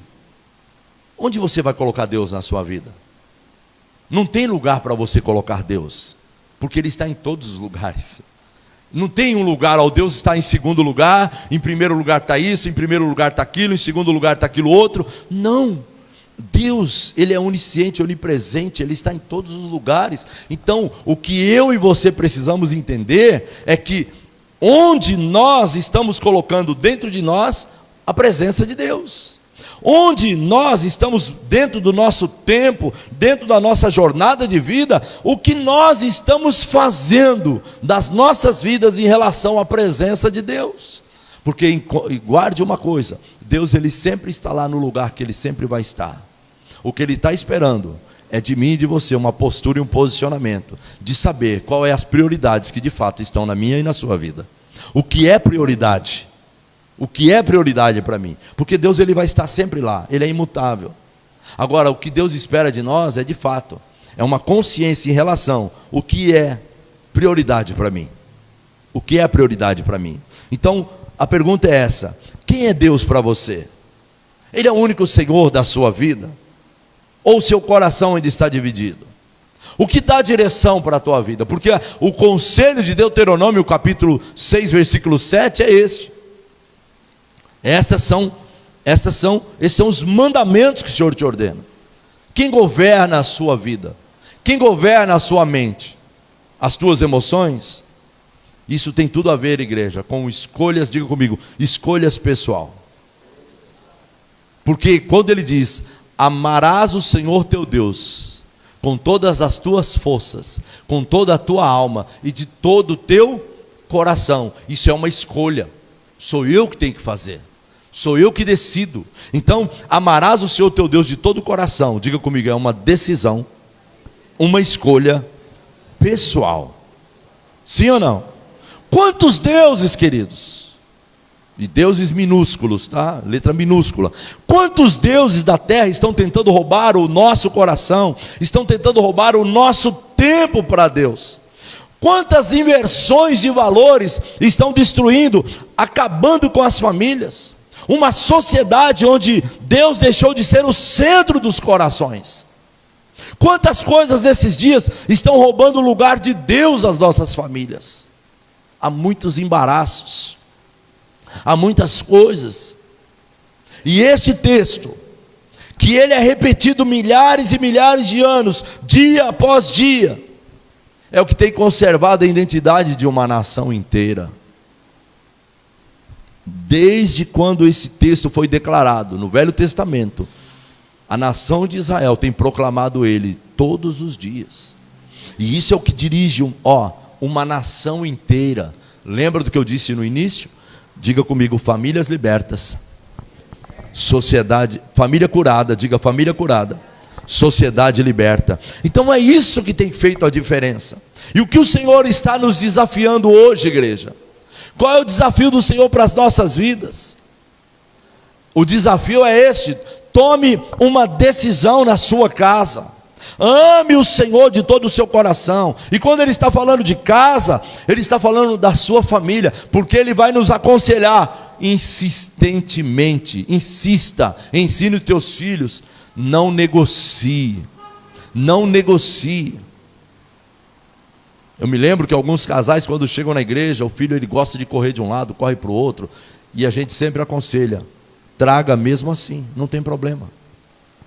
A: onde você vai colocar Deus na sua vida? Não tem lugar para você colocar Deus, porque Ele está em todos os lugares. Não tem um lugar, ó, Deus está em segundo lugar, em primeiro lugar está isso, em primeiro lugar está aquilo, em segundo lugar está aquilo outro. Não, Deus, Ele é onisciente, onipresente, Ele está em todos os lugares. Então, o que eu e você precisamos entender é que onde nós estamos colocando dentro de nós a presença de Deus. Onde nós estamos dentro do nosso tempo, dentro da nossa jornada de vida, o que nós estamos fazendo das nossas vidas em relação à presença de Deus. Porque guarde uma coisa, Deus, Ele sempre está lá no lugar que Ele sempre vai estar. O que Ele está esperando é de mim e de você uma postura e um posicionamento, de saber qual é as prioridades que de fato estão na minha e na sua vida. O que é prioridade? O que é prioridade para mim? Porque Deus, Ele vai estar sempre lá, Ele é imutável. Agora, o que Deus espera de nós é de fato, é uma consciência em relação ao que é prioridade para mim. O que é prioridade para mim? Então, a pergunta é essa: quem é Deus para você? Ele é o único Senhor da sua vida? Ou o seu coração ainda está dividido? O que dá direção para a tua vida? Porque o conselho de Deuteronômio, capítulo 6, versículo 7, é este. Esses são os mandamentos que o Senhor te ordena. Quem governa a sua vida? Quem governa a sua mente? As tuas emoções? Isso tem tudo a ver, igreja, com escolhas, diga comigo, escolhas pessoal. Porque quando ele diz, amarás o Senhor teu Deus com todas as tuas forças, com toda a tua alma e de todo o teu coração, isso é uma escolha. Sou eu que tenho que fazer, sou eu que decido. Então, amarás o Senhor teu Deus de todo o coração, diga comigo, é uma decisão, uma escolha pessoal. Sim ou não? Quantos deuses, queridos? E deuses minúsculos, tá? Letra minúscula. Quantos deuses da terra estão tentando roubar o nosso coração, estão tentando roubar o nosso tempo para Deus? Quantas inversões de valores estão destruindo, acabando com as famílias? Uma sociedade onde Deus deixou de ser o centro dos corações. Quantas coisas nesses dias estão roubando o lugar de Deus às nossas famílias? Há muitos embaraços, há muitas coisas. E este texto, que ele é repetido milhares e milhares de anos, dia após dia, é o que tem conservado a identidade de uma nação inteira. Desde quando esse texto foi declarado no Velho Testamento, a nação de Israel tem proclamado ele todos os dias. E isso é o que dirige uma nação inteira. Lembra do que eu disse no início? Diga comigo, famílias libertas, sociedade, família curada, diga família curada, sociedade liberta. Então é isso que tem feito a diferença. E o que o Senhor está nos desafiando hoje, igreja? Qual é o desafio do Senhor para as nossas vidas? O desafio é este: tome uma decisão na sua casa. Ame o Senhor de todo o seu coração. E quando ele está falando de casa, ele está falando da sua família, porque ele vai nos aconselhar insistentemente. Insista, ensine os teus filhos, não negocie. Não negocie. Eu me lembro que alguns casais, quando chegam na igreja, o filho ele gosta de correr de um lado, corre para o outro, e a gente sempre aconselha: traga mesmo assim, não tem problema.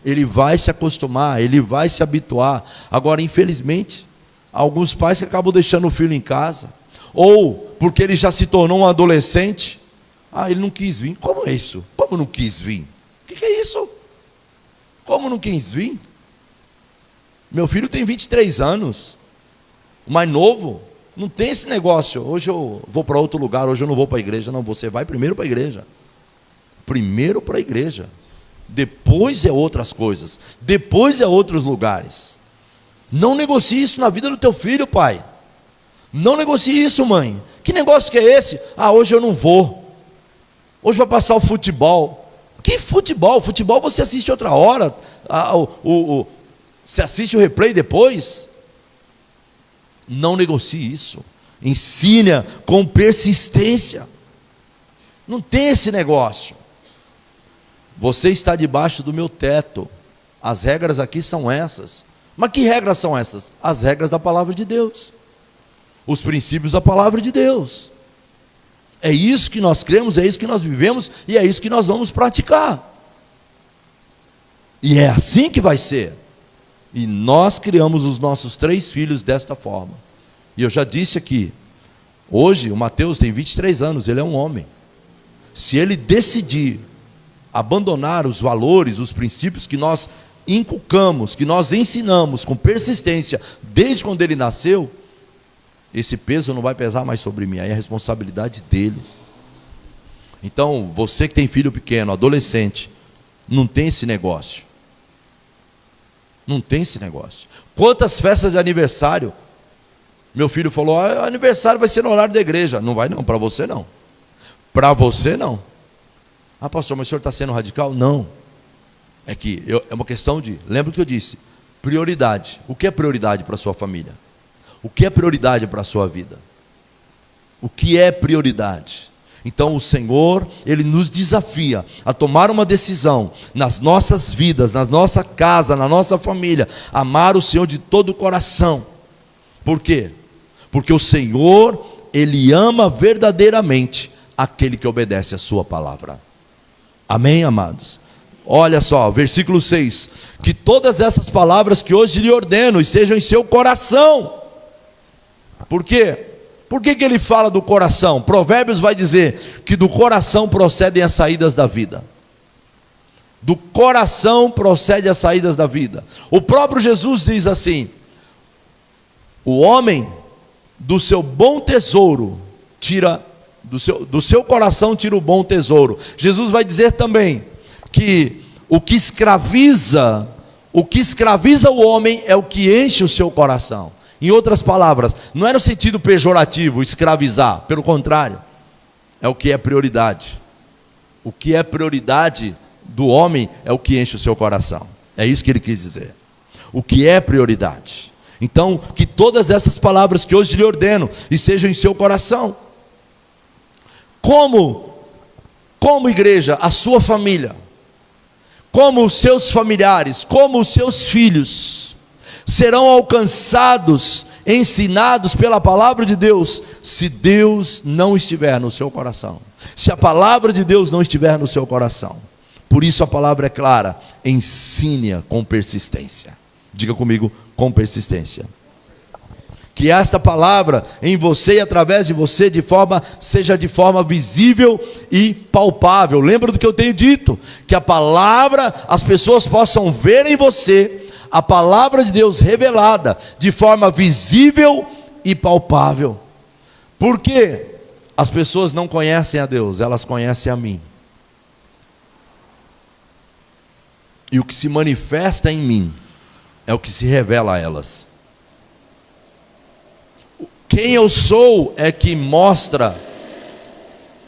A: Ele vai se acostumar, ele vai se habituar. Agora, infelizmente, alguns pais que acabam deixando o filho em casa, ou porque ele já se tornou um adolescente, ele não quis vir. Como é isso? Como não quis vir? O que é isso? Como não quis vir? Meu filho tem 23 anos, o mais novo, não tem esse negócio: hoje eu vou para outro lugar, hoje eu não vou para a igreja. Não, você vai primeiro para a igreja. Primeiro para a igreja. Depois é outras coisas, depois é outros lugares. Não negocie isso na vida do teu filho, pai. Não negocie isso, mãe. Que negócio que é esse? Hoje eu não vou. Hoje vai passar o futebol. Que futebol? Futebol você assiste outra hora. Você assiste o replay depois. Não negocie isso. Ensine com persistência. Não tem esse negócio. Você está debaixo do meu teto. As regras aqui são essas. Mas que regras são essas? As regras da palavra de Deus. Os princípios da palavra de Deus. É isso que nós cremos, é isso que nós vivemos e é isso que nós vamos praticar. E é assim que vai ser. E nós criamos os nossos 3 filhos desta forma. E eu já disse aqui, hoje o Mateus tem 23 anos, ele é um homem. Se ele decidir abandonar os valores, os princípios que nós inculcamos, que nós ensinamos com persistência desde quando ele nasceu, esse peso não vai pesar mais sobre mim, aí é a responsabilidade dele. Então, você que tem filho pequeno, adolescente, não tem esse negócio. Não tem esse negócio. Quantas festas de aniversário? Meu filho falou: aniversário vai ser no horário da igreja. Não vai não, para você não. Para você não. Pastor, mas o senhor está sendo radical? Não. É uma questão de, lembra o que eu disse? Prioridade. O que é prioridade para a sua família? O que é prioridade para a sua vida? O que é prioridade? Então o Senhor, Ele nos desafia a tomar uma decisão nas nossas vidas, na nossa casa, na nossa família, amar o Senhor de todo o coração. Por quê? Porque o Senhor, Ele ama verdadeiramente aquele que obedece a sua palavra. Amém, amados? Olha só, versículo 6, que todas essas palavras que hoje lhe ordeno estejam em seu coração. Por quê? Por que ele fala do coração? Provérbios vai dizer que do coração procedem as saídas da vida. Do coração procedem as saídas da vida. O próprio Jesus diz assim: o homem do seu bom tesouro tira, do seu coração tira o bom tesouro. Jesus vai dizer também que o que escraviza o homem é o que enche o seu coração. Em outras palavras, não é no sentido pejorativo, escravizar, pelo contrário, é o que é prioridade. O que é prioridade do homem é o que enche o seu coração. É isso que ele quis dizer. O que é prioridade. Então, que todas essas palavras que hoje lhe ordeno estejam em seu coração. Como igreja, a sua família, como os seus familiares, como os seus filhos serão alcançados, ensinados pela palavra de Deus, se Deus não estiver no seu coração, se a palavra de Deus não estiver no seu coração. Por isso a palavra é clara: ensine-a com persistência. Diga comigo, com persistência. Que esta palavra em você e através de você seja de forma visível e palpável. Lembra do que eu tenho dito? Que a palavra, as pessoas possam ver em você a palavra de Deus revelada de forma visível e palpável. Por quê? As pessoas não conhecem a Deus, elas conhecem a mim. E o que se manifesta em mim é o que se revela a elas. Quem eu sou é que mostra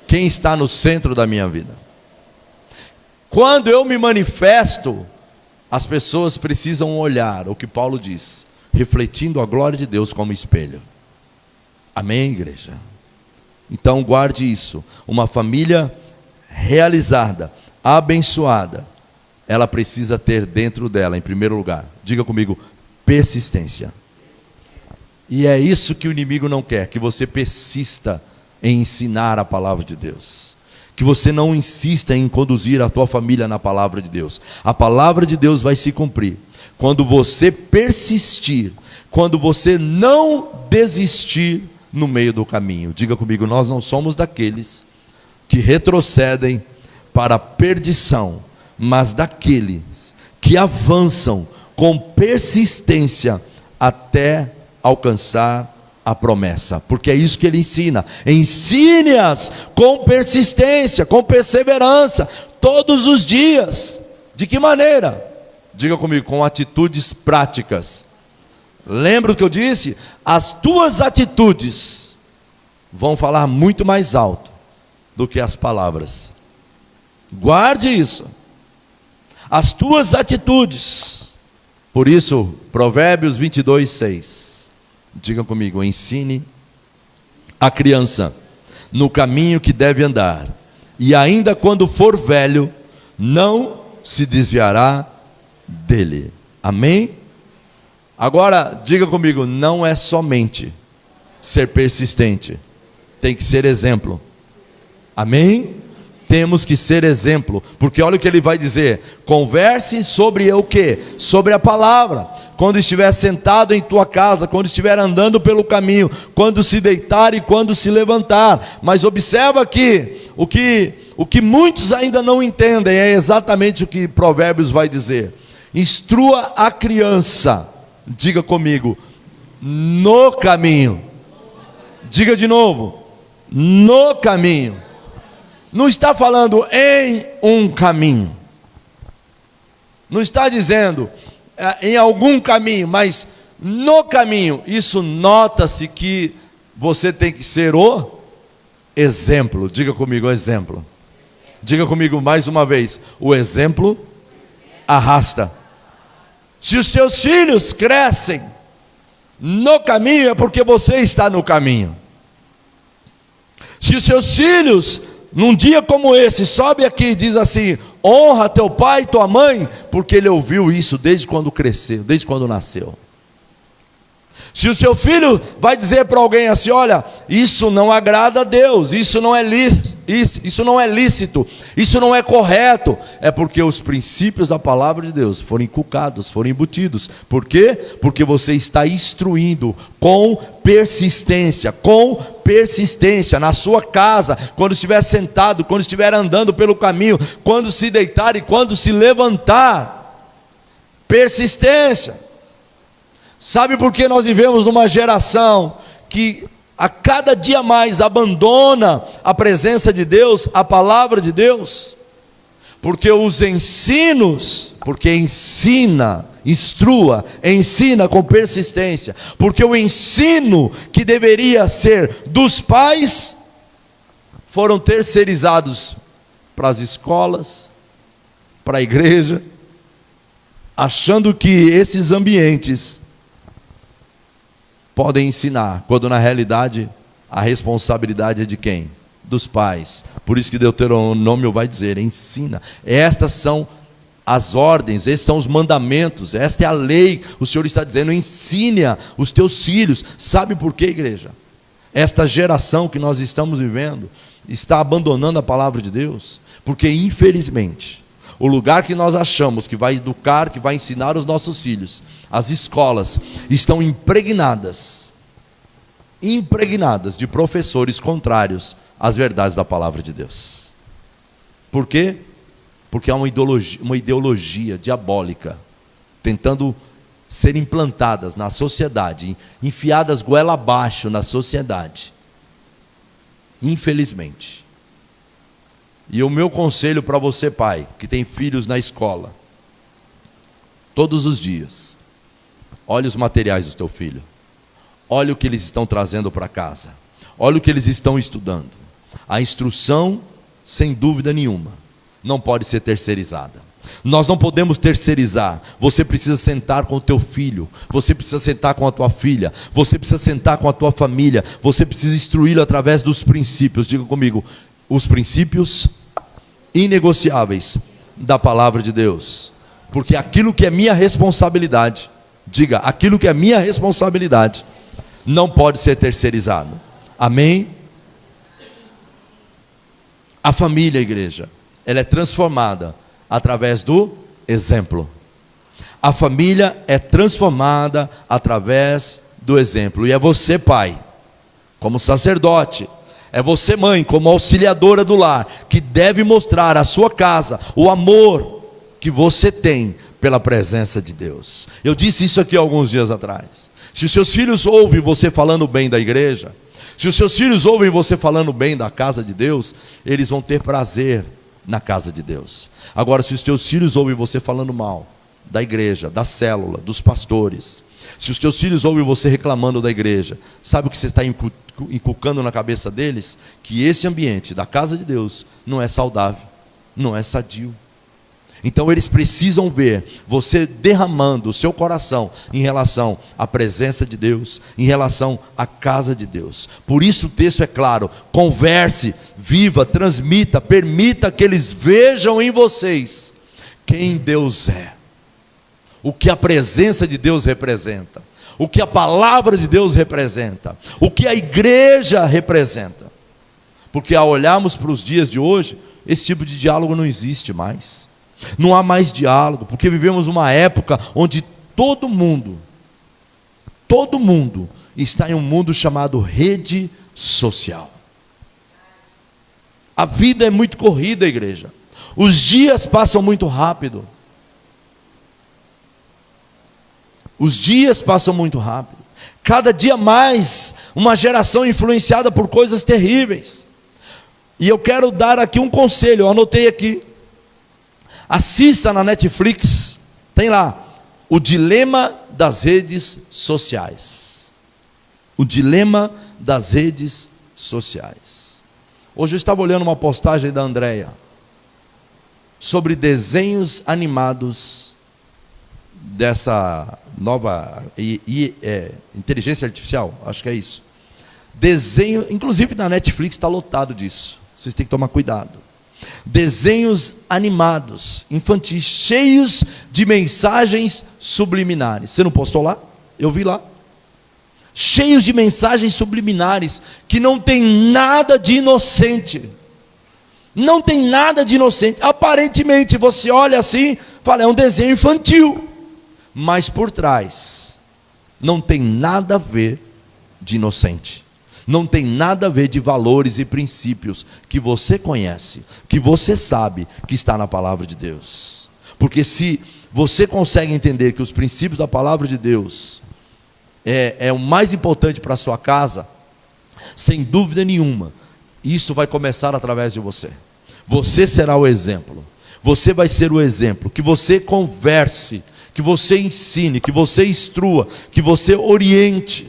A: quem está no centro da minha vida. Quando eu me manifesto, as pessoas precisam olhar o que Paulo diz, refletindo a glória de Deus como espelho. Amém, igreja? Então guarde isso. Uma família realizada, abençoada, ela precisa ter dentro dela, em primeiro lugar, diga comigo, persistência. E é isso que o inimigo não quer, que você persista em ensinar a palavra de Deus. Que você não insista em conduzir a tua família na palavra de Deus. A palavra de Deus vai se cumprir quando você persistir, quando você não desistir no meio do caminho. Diga comigo, nós não somos daqueles que retrocedem para a perdição, mas daqueles que avançam com persistência até alcançar a promessa, porque é isso que ele ensina. Ensine-as com persistência, com perseverança, todos os dias. De que maneira? Diga comigo, com atitudes práticas. Lembra o que eu disse? As tuas atitudes vão falar muito mais alto do que as palavras. Guarde isso. As tuas atitudes. Por isso, Provérbios 22, 6. Diga comigo, ensine a criança no caminho que deve andar, e ainda quando for velho, não se desviará dele. Amém? Agora, diga comigo, não é somente ser persistente, tem que ser exemplo. Amém? Temos que ser exemplo, porque olha o que ele vai dizer: converse sobre o quê? Sobre a palavra. Quando estiver sentado em tua casa, quando estiver andando pelo caminho, quando se deitar e quando se levantar. Mas observa aqui, o que muitos ainda não entendem é exatamente o que Provérbios vai dizer. Instrua a criança, diga comigo, no caminho. Diga de novo, no caminho. Não está falando em um caminho. Não está dizendo em algum caminho, mas no caminho. Isso nota-se que você tem que ser o exemplo. Diga comigo, o exemplo. Diga comigo mais uma vez, o exemplo arrasta. Se os teus filhos crescem no caminho, é porque você está no caminho. Se os seus filhos, num dia como esse, sobe aqui e diz assim: honra teu pai e tua mãe, porque ele ouviu isso desde quando cresceu, desde quando nasceu. Se o seu filho vai dizer para alguém assim: olha, isso não agrada a Deus, isso não é lícito, isso não é correto, é porque os princípios da palavra de Deus foram inculcados, foram embutidos. Por quê? Porque você está instruindo com persistência, na sua casa, quando estiver sentado, quando estiver andando pelo caminho, quando se deitar e quando se levantar. Persistência. Sabe por que nós vivemos numa geração que a cada dia mais abandona a presença de Deus, a palavra de Deus? Porque os ensinos, porque ensina, instrua, ensina com persistência, porque o ensino que deveria ser dos pais, foram terceirizados para as escolas, para a igreja, achando que esses ambientes podem ensinar, quando na realidade a responsabilidade é de quem? Dos pais. Por isso que Deuteronômio vai dizer: ensina. Estas são as ordens, estes são os mandamentos, esta é a lei. O Senhor está dizendo: ensine os teus filhos. Sabe por quê, igreja? Esta geração que nós estamos vivendo está abandonando a palavra de Deus, porque infelizmente o lugar que nós achamos que vai educar, que vai ensinar os nossos filhos, as escolas, estão impregnadas de professores contrários às verdades da palavra de Deus. Por quê? Porque há uma ideologia diabólica tentando ser implantadas na sociedade, enfiadas goela abaixo na sociedade, infelizmente. E o meu conselho para você, pai, que tem filhos na escola, todos os dias, olhe os materiais do teu filho, olhe o que eles estão trazendo para casa, olhe o que eles estão estudando. A instrução, sem dúvida nenhuma, não pode ser terceirizada. Nós não podemos terceirizar. Você precisa sentar com o teu filho, você precisa sentar com a tua filha, você precisa sentar com a tua família, você precisa instruí-lo através dos princípios. Diga comigo: os princípios inegociáveis da palavra de Deus. Porque aquilo que é minha responsabilidade, diga, aquilo que é minha responsabilidade, não pode ser terceirizado. Amém? A família, igreja, ela é transformada através do exemplo. A família é transformada através do exemplo. E é você, pai, como sacerdote, é você, mãe, como auxiliadora do lar, que deve mostrar à sua casa o amor que você tem pela presença de Deus. Eu disse isso aqui alguns dias atrás. Se os seus filhos ouvem você falando bem da igreja, se os seus filhos ouvem você falando bem da casa de Deus, eles vão ter prazer na casa de Deus. Agora, se os teus filhos ouvem você falando mal da igreja, da célula, dos pastores, se os teus filhos ouvem você reclamando da igreja, sabe o que você está inculcando na cabeça deles? Que esse ambiente da casa de Deus não é saudável, não é sadio. Então eles precisam ver você derramando o seu coração em relação à presença de Deus, em relação à casa de Deus. Por isso o texto é claro: converse, viva, transmita, permita que eles vejam em vocês quem Deus é, o que a presença de Deus representa, o que a palavra de Deus representa, o que a igreja representa. Porque ao olharmos para os dias de hoje, esse tipo de diálogo não existe mais. Não há mais diálogo, porque vivemos uma época onde todo mundo está em um mundo chamado rede social. A vida é muito corrida, igreja. Os dias passam muito rápido. Os dias passam muito rápido. Cada dia mais, uma geração influenciada por coisas terríveis. E eu quero dar aqui um conselho, eu anotei aqui. Assista na Netflix, tem lá, O Dilema das Redes Sociais. O Dilema das Redes Sociais. Hoje eu estava olhando uma postagem da Andréia sobre desenhos animados dessa nova inteligência artificial, acho que é isso. Desenho, inclusive na Netflix está lotado disso. Vocês têm que tomar cuidado. Desenhos animados, infantis, cheios de mensagens subliminares. Você não postou lá? Eu vi lá. Cheios de mensagens subliminares, que não tem nada de inocente. Não tem nada de inocente. Aparentemente você olha assim, fala, é um desenho infantil. Mas por trás, não tem nada a ver de inocente. Não tem nada a ver de valores e princípios que você conhece, que você sabe que está na palavra de Deus. Porque se você consegue entender que os princípios da palavra de Deus é o mais importante para a sua casa, sem dúvida nenhuma, isso vai começar através de você. Você será o exemplo. Você vai ser o exemplo. Que você converse, que você ensine, que você instrua, que você oriente.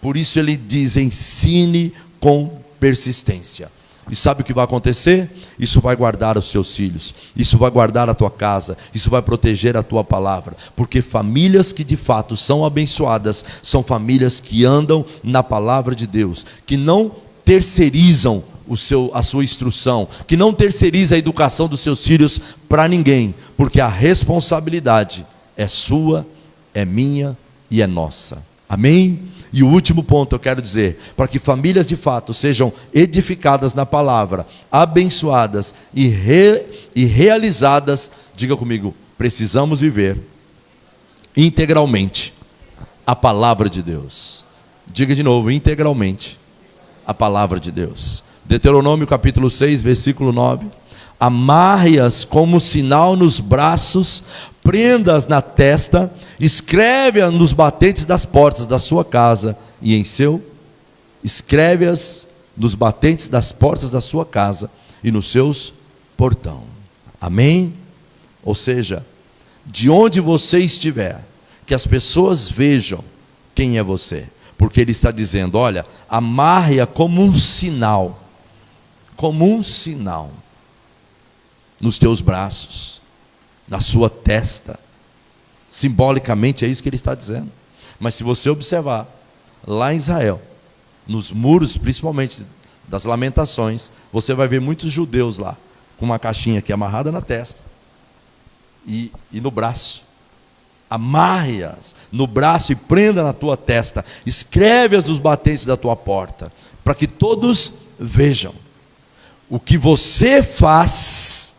A: Por isso ele diz, ensine com persistência. E sabe o que vai acontecer? Isso vai guardar os teus filhos, isso vai guardar a tua casa, isso vai proteger a tua palavra. Porque famílias que de fato são abençoadas, são famílias que andam na palavra de Deus, que não terceirizam a sua instrução, que não terceiriza a educação dos seus filhos para ninguém, porque a responsabilidade é sua, é minha e é nossa. Amém? E o último ponto eu quero dizer, para que famílias de fato sejam edificadas na palavra, abençoadas e realizadas, diga comigo, precisamos viver integralmente a palavra de Deus. Diga de novo, integralmente a palavra de Deus. Deuteronômio capítulo 6, versículo 9. Amarre-as como sinal nos braços, prenda-as na testa, escreve-as nos batentes das portas da sua casa e em seu, escreve-as nos batentes das portas da sua casa e nos seus portão. Amém? Ou seja, de onde você estiver, que as pessoas vejam quem é você, porque ele está dizendo, olha, amarre-a como um sinal, nos teus braços, na sua testa. Simbolicamente é isso que ele está dizendo. Mas se você observar, lá em Israel, nos muros, principalmente das Lamentações, você vai ver muitos judeus lá, com uma caixinha aqui amarrada na testa e no braço. Amarre-as no braço e prenda na tua testa, escreve-as nos batentes da tua porta, para que todos vejam o que você faz,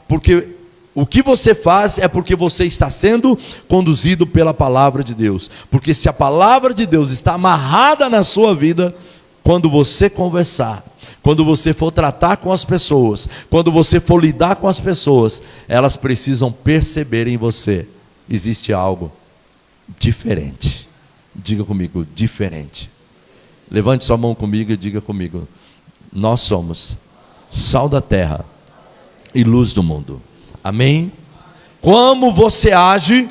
A: porque o que você faz é porque você está sendo conduzido pela palavra de Deus. Porque se a palavra de Deus está amarrada na sua vida, quando você conversar, quando você for tratar com as pessoas, quando você for lidar com as pessoas, elas precisam perceber em você, existe algo diferente. Diga comigo, diferente. Levante sua mão comigo e diga comigo, nós somos sal da terra e luz do mundo. Amém? Como você age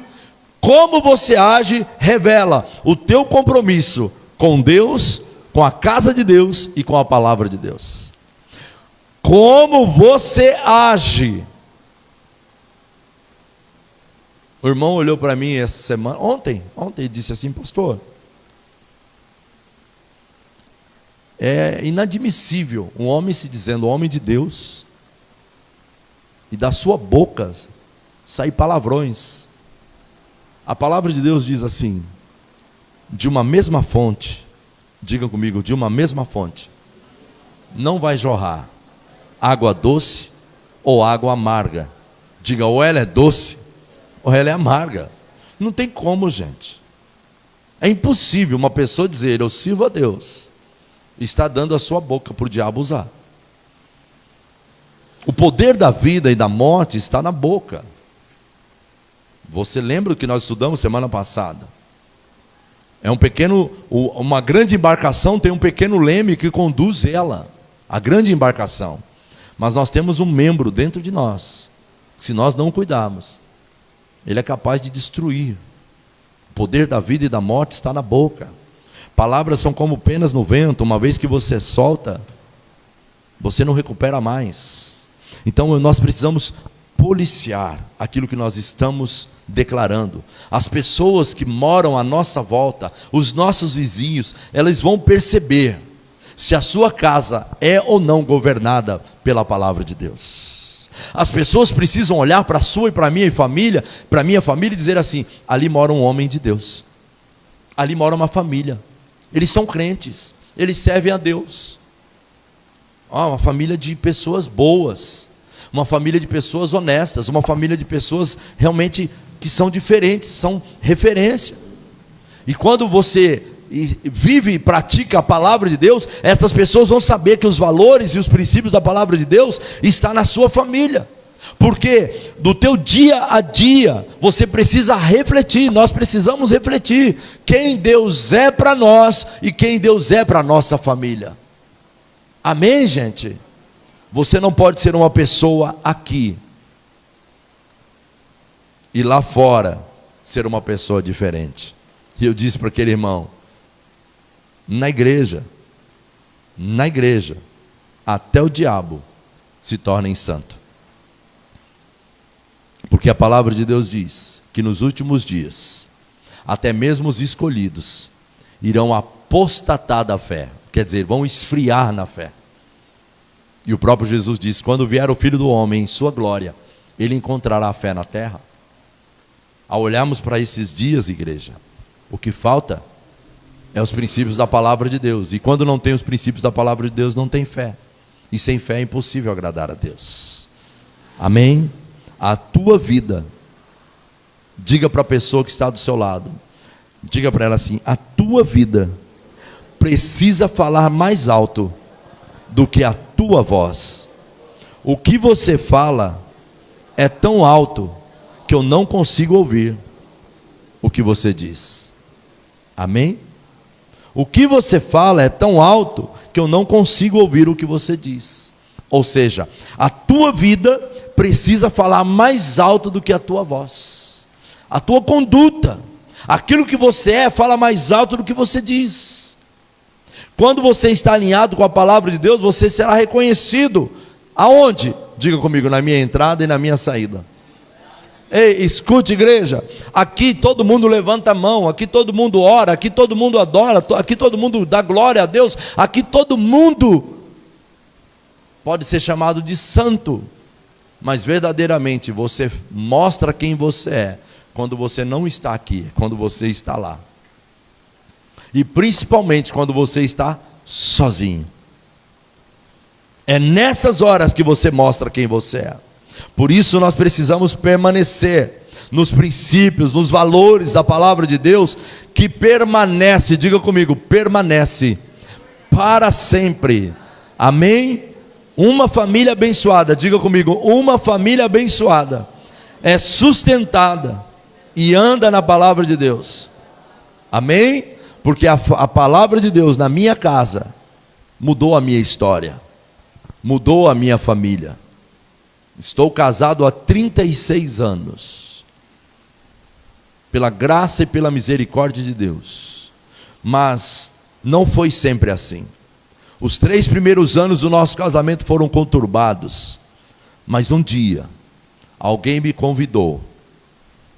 A: revela o teu compromisso com Deus, com a casa de Deus e com a palavra de Deus. Como você age. O irmão olhou para mim essa semana, ontem e disse assim, pastor, é inadmissível um homem se dizendo homem de Deus e da sua boca sair palavrões. A palavra de Deus diz assim, de uma mesma fonte, diga comigo, de uma mesma fonte, não vai jorrar água doce ou água amarga. Diga, ou ela é doce ou ela é amarga. Não tem como, gente. É impossível uma pessoa dizer, eu sirvo a Deus, e está dando a sua boca para o diabo usar. O poder da vida e da morte está na boca. Você lembra do que nós estudamos semana passada? Uma grande embarcação tem um pequeno leme que conduz ela, a grande embarcação. Mas nós temos um membro dentro de nós, que se nós não cuidarmos, ele é capaz de destruir. O poder da vida e da morte está na boca. Palavras são como penas no vento, uma vez que você solta, você não recupera mais. Então nós precisamos policiar aquilo que nós estamos declarando. As pessoas que moram à nossa volta, os nossos vizinhos, elas vão perceber se a sua casa é ou não governada pela palavra de Deus. As pessoas precisam olhar para a sua e para a minha família, e dizer assim: ali mora um homem de Deus, ali mora uma família, eles são crentes, eles servem a Deus. Uma família de pessoas boas, uma família de pessoas honestas, uma família de pessoas realmente que são diferentes, são referência. E quando você vive e pratica a palavra de Deus, essas pessoas vão saber que os valores e os princípios da palavra de Deus estão na sua família. Porque do teu dia a dia você precisa refletir, nós precisamos refletir quem Deus é para nós e quem Deus é para a nossa família. Amém, gente? Você não pode ser uma pessoa aqui e lá fora ser uma pessoa diferente. E eu disse para aquele irmão: na igreja, até o diabo se torna santo. Porque a palavra de Deus diz que nos últimos dias, até mesmo os escolhidos irão apostatar da fé, quer dizer, vão esfriar na fé. E o próprio Jesus disse: quando vier o Filho do Homem em sua glória, ele encontrará fé na terra. Ao olharmos para esses dias, igreja, o que falta é os princípios da palavra de Deus. E quando não tem os princípios da palavra de Deus, não tem fé. E sem fé é impossível agradar a Deus. Amém? A tua vida, diga para a pessoa que está do seu lado, diga para ela assim: a tua vida precisa falar mais alto do que a tua voz. O que você fala é tão alto que eu não consigo ouvir o que você diz. Amém? O que você fala é tão alto que eu não consigo ouvir o que você diz. Ou seja, a tua vida precisa falar mais alto do que a tua voz. A tua conduta, aquilo que você é, fala mais alto do que você diz. Quando você está alinhado com a palavra de Deus, você será reconhecido. Aonde? Diga comigo: na minha entrada e na minha saída. Ei, escute, igreja, aqui todo mundo levanta a mão, aqui todo mundo ora, aqui todo mundo adora, aqui todo mundo dá glória a Deus, aqui todo mundo pode ser chamado de santo, mas verdadeiramente você mostra quem você é quando você não está aqui, quando você está lá, e principalmente quando você está sozinho. É nessas horas que você mostra quem você é. Por isso nós precisamos permanecer nos princípios, nos valores da palavra de Deus, que permanece, diga comigo, permanece para sempre. Amém? Uma família abençoada, diga comigo, uma família abençoada é sustentada e anda na palavra de Deus. Amém? Porque a palavra de Deus na minha casa mudou a minha história, mudou a minha família. Estou casado há 36 anos, pela graça e pela misericórdia de Deus, mas não foi sempre assim. Os 3 primeiros anos do nosso casamento foram conturbados, mas um dia, alguém me convidou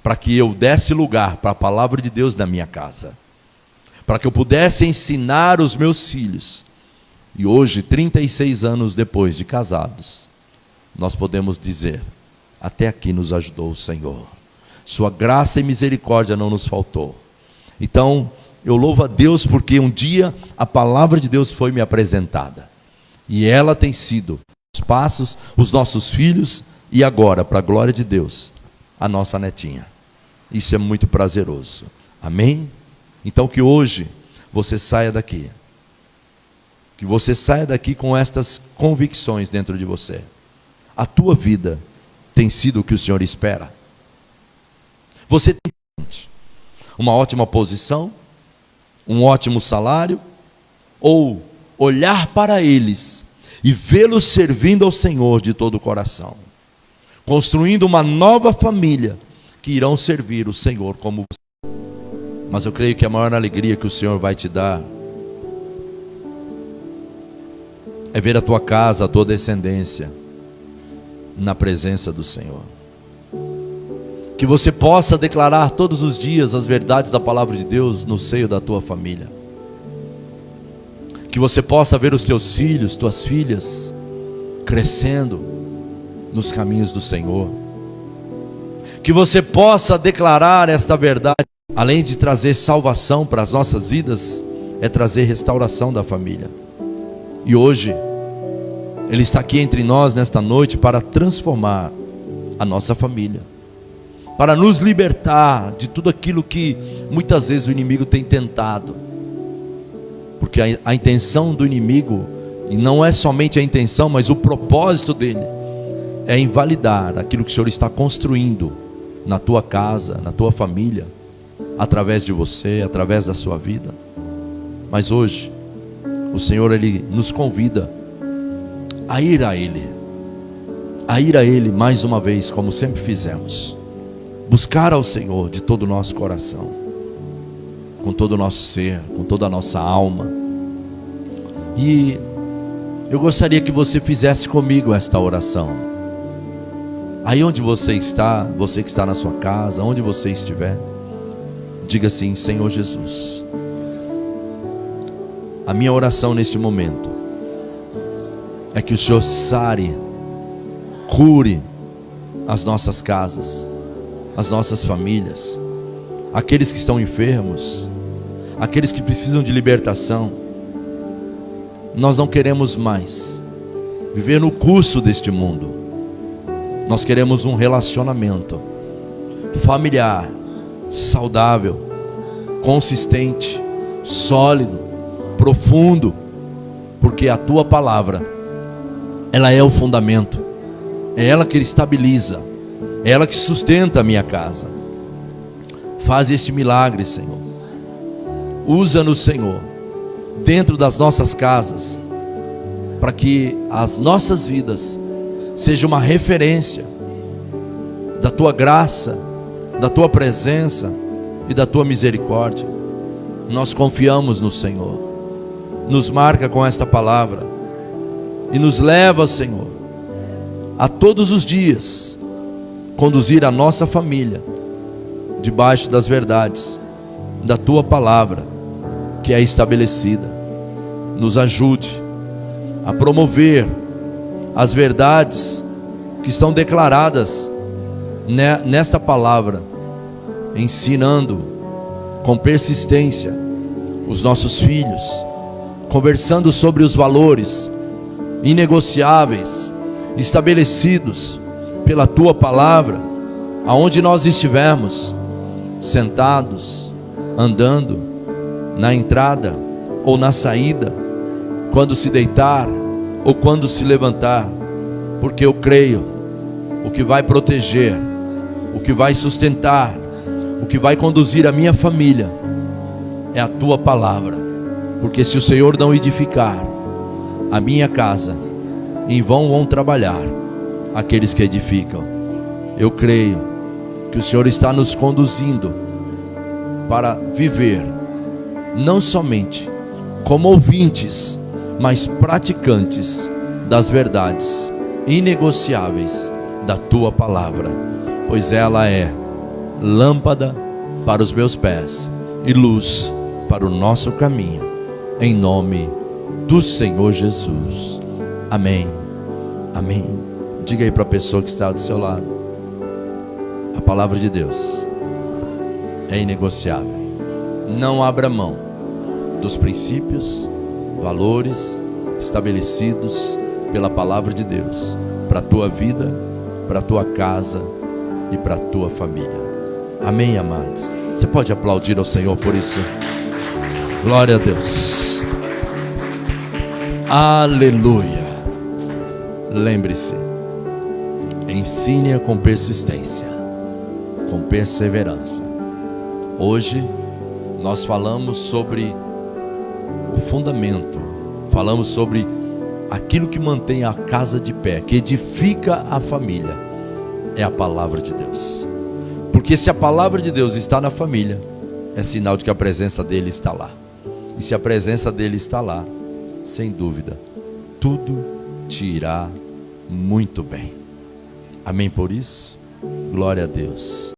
A: para que eu desse lugar para a palavra de Deus na minha casa, para que eu pudesse ensinar os meus filhos. E hoje, 36 anos depois de casados, nós podemos dizer: até aqui nos ajudou o Senhor, sua graça e misericórdia não nos faltou. Então eu louvo a Deus porque um dia a palavra de Deus foi me apresentada, e ela tem sido os passos, os nossos filhos, e agora, para a glória de Deus, a nossa netinha. Isso é muito prazeroso. Amém? Então que hoje você saia daqui, que você saia daqui com estas convicções dentro de você. A tua vida tem sido o que o Senhor espera? Você tem uma ótima posição, um ótimo salário, ou olhar para eles e vê-los servindo ao Senhor de todo o coração, construindo uma nova família que irão servir o Senhor como você. Mas eu creio que a maior alegria que o Senhor vai te dar é ver a tua casa, a tua descendência na presença do Senhor. Que você possa declarar todos os dias as verdades da palavra de Deus no seio da tua família. Que você possa ver os teus filhos, tuas filhas crescendo nos caminhos do Senhor. Que você possa declarar esta verdade, além de trazer salvação para as nossas vidas, é trazer restauração da família. E hoje Ele está aqui entre nós nesta noite para transformar a nossa família, para nos libertar de tudo aquilo que muitas vezes o inimigo tem tentado. Porque a intenção do inimigo, e não é somente a intenção, mas o propósito dele, é invalidar aquilo que o Senhor está construindo na tua casa, na tua família, através de você, através da sua vida. Mas hoje, o Senhor, Ele nos convida a ir a Ele mais uma vez, como sempre fizemos. Buscar ao Senhor de todo o nosso coração, com todo o nosso ser, com toda a nossa alma. E eu gostaria que você fizesse comigo esta oração. Aí onde você está, você que está na sua casa, onde você estiver, diga assim: Senhor Jesus, a minha oração neste momento é que o Senhor sare, cure as nossas casas, as nossas famílias, aqueles que estão enfermos, aqueles que precisam de libertação. Nós não queremos mais viver no curso deste mundo. Nós queremos um relacionamento familiar, saudável, consistente, sólido, profundo, porque a tua palavra, ela é o fundamento, é ela que estabiliza, é ela que sustenta a minha casa. Faz este milagre, Senhor. Usa-nos, Senhor, dentro das nossas casas, para que as nossas vidas sejam uma referência da tua graça, da tua presença e da tua misericórdia. Nós confiamos no Senhor. Nos marca com esta palavra e nos leva, Senhor, a todos os dias conduzir a nossa família debaixo das verdades da tua palavra, que é estabelecida. Nos ajude a promover as verdades que estão declaradas nesta palavra, ensinando com persistência os nossos filhos, conversando sobre os valores inegociáveis estabelecidos pela tua palavra, aonde nós estivermos, sentados, andando, na entrada ou na saída, quando se deitar ou quando se levantar, porque eu creio, o que vai proteger, o que vai sustentar, o que vai conduzir a minha família é a tua palavra. Porque se o Senhor não edificar a minha casa, em vão vão trabalhar aqueles que edificam. Eu creio que o Senhor está nos conduzindo para viver não somente como ouvintes, mas praticantes das verdades inegociáveis da tua palavra, pois ela é lâmpada para os meus pés e luz para o nosso caminho, em nome do Senhor Jesus. Amém, amém. Diga aí para a pessoa que está do seu lado: a palavra de Deus é inegociável. Não abra mão dos princípios, valores estabelecidos pela palavra de Deus para a tua vida, para a tua casa e para a tua família. Amém, amados? Você pode aplaudir ao Senhor por isso? Glória a Deus. Aleluia. Lembre-se, ensine-a com persistência, com perseverança. Hoje nós falamos sobre o fundamento, falamos sobre aquilo que mantém a casa de pé, que edifica a família, é a palavra de Deus. Porque se a palavra de Deus está na família, é sinal de que a presença dele está lá. E se a presença dele está lá, sem dúvida, tudo te irá muito bem. Amém por isso? Glória a Deus.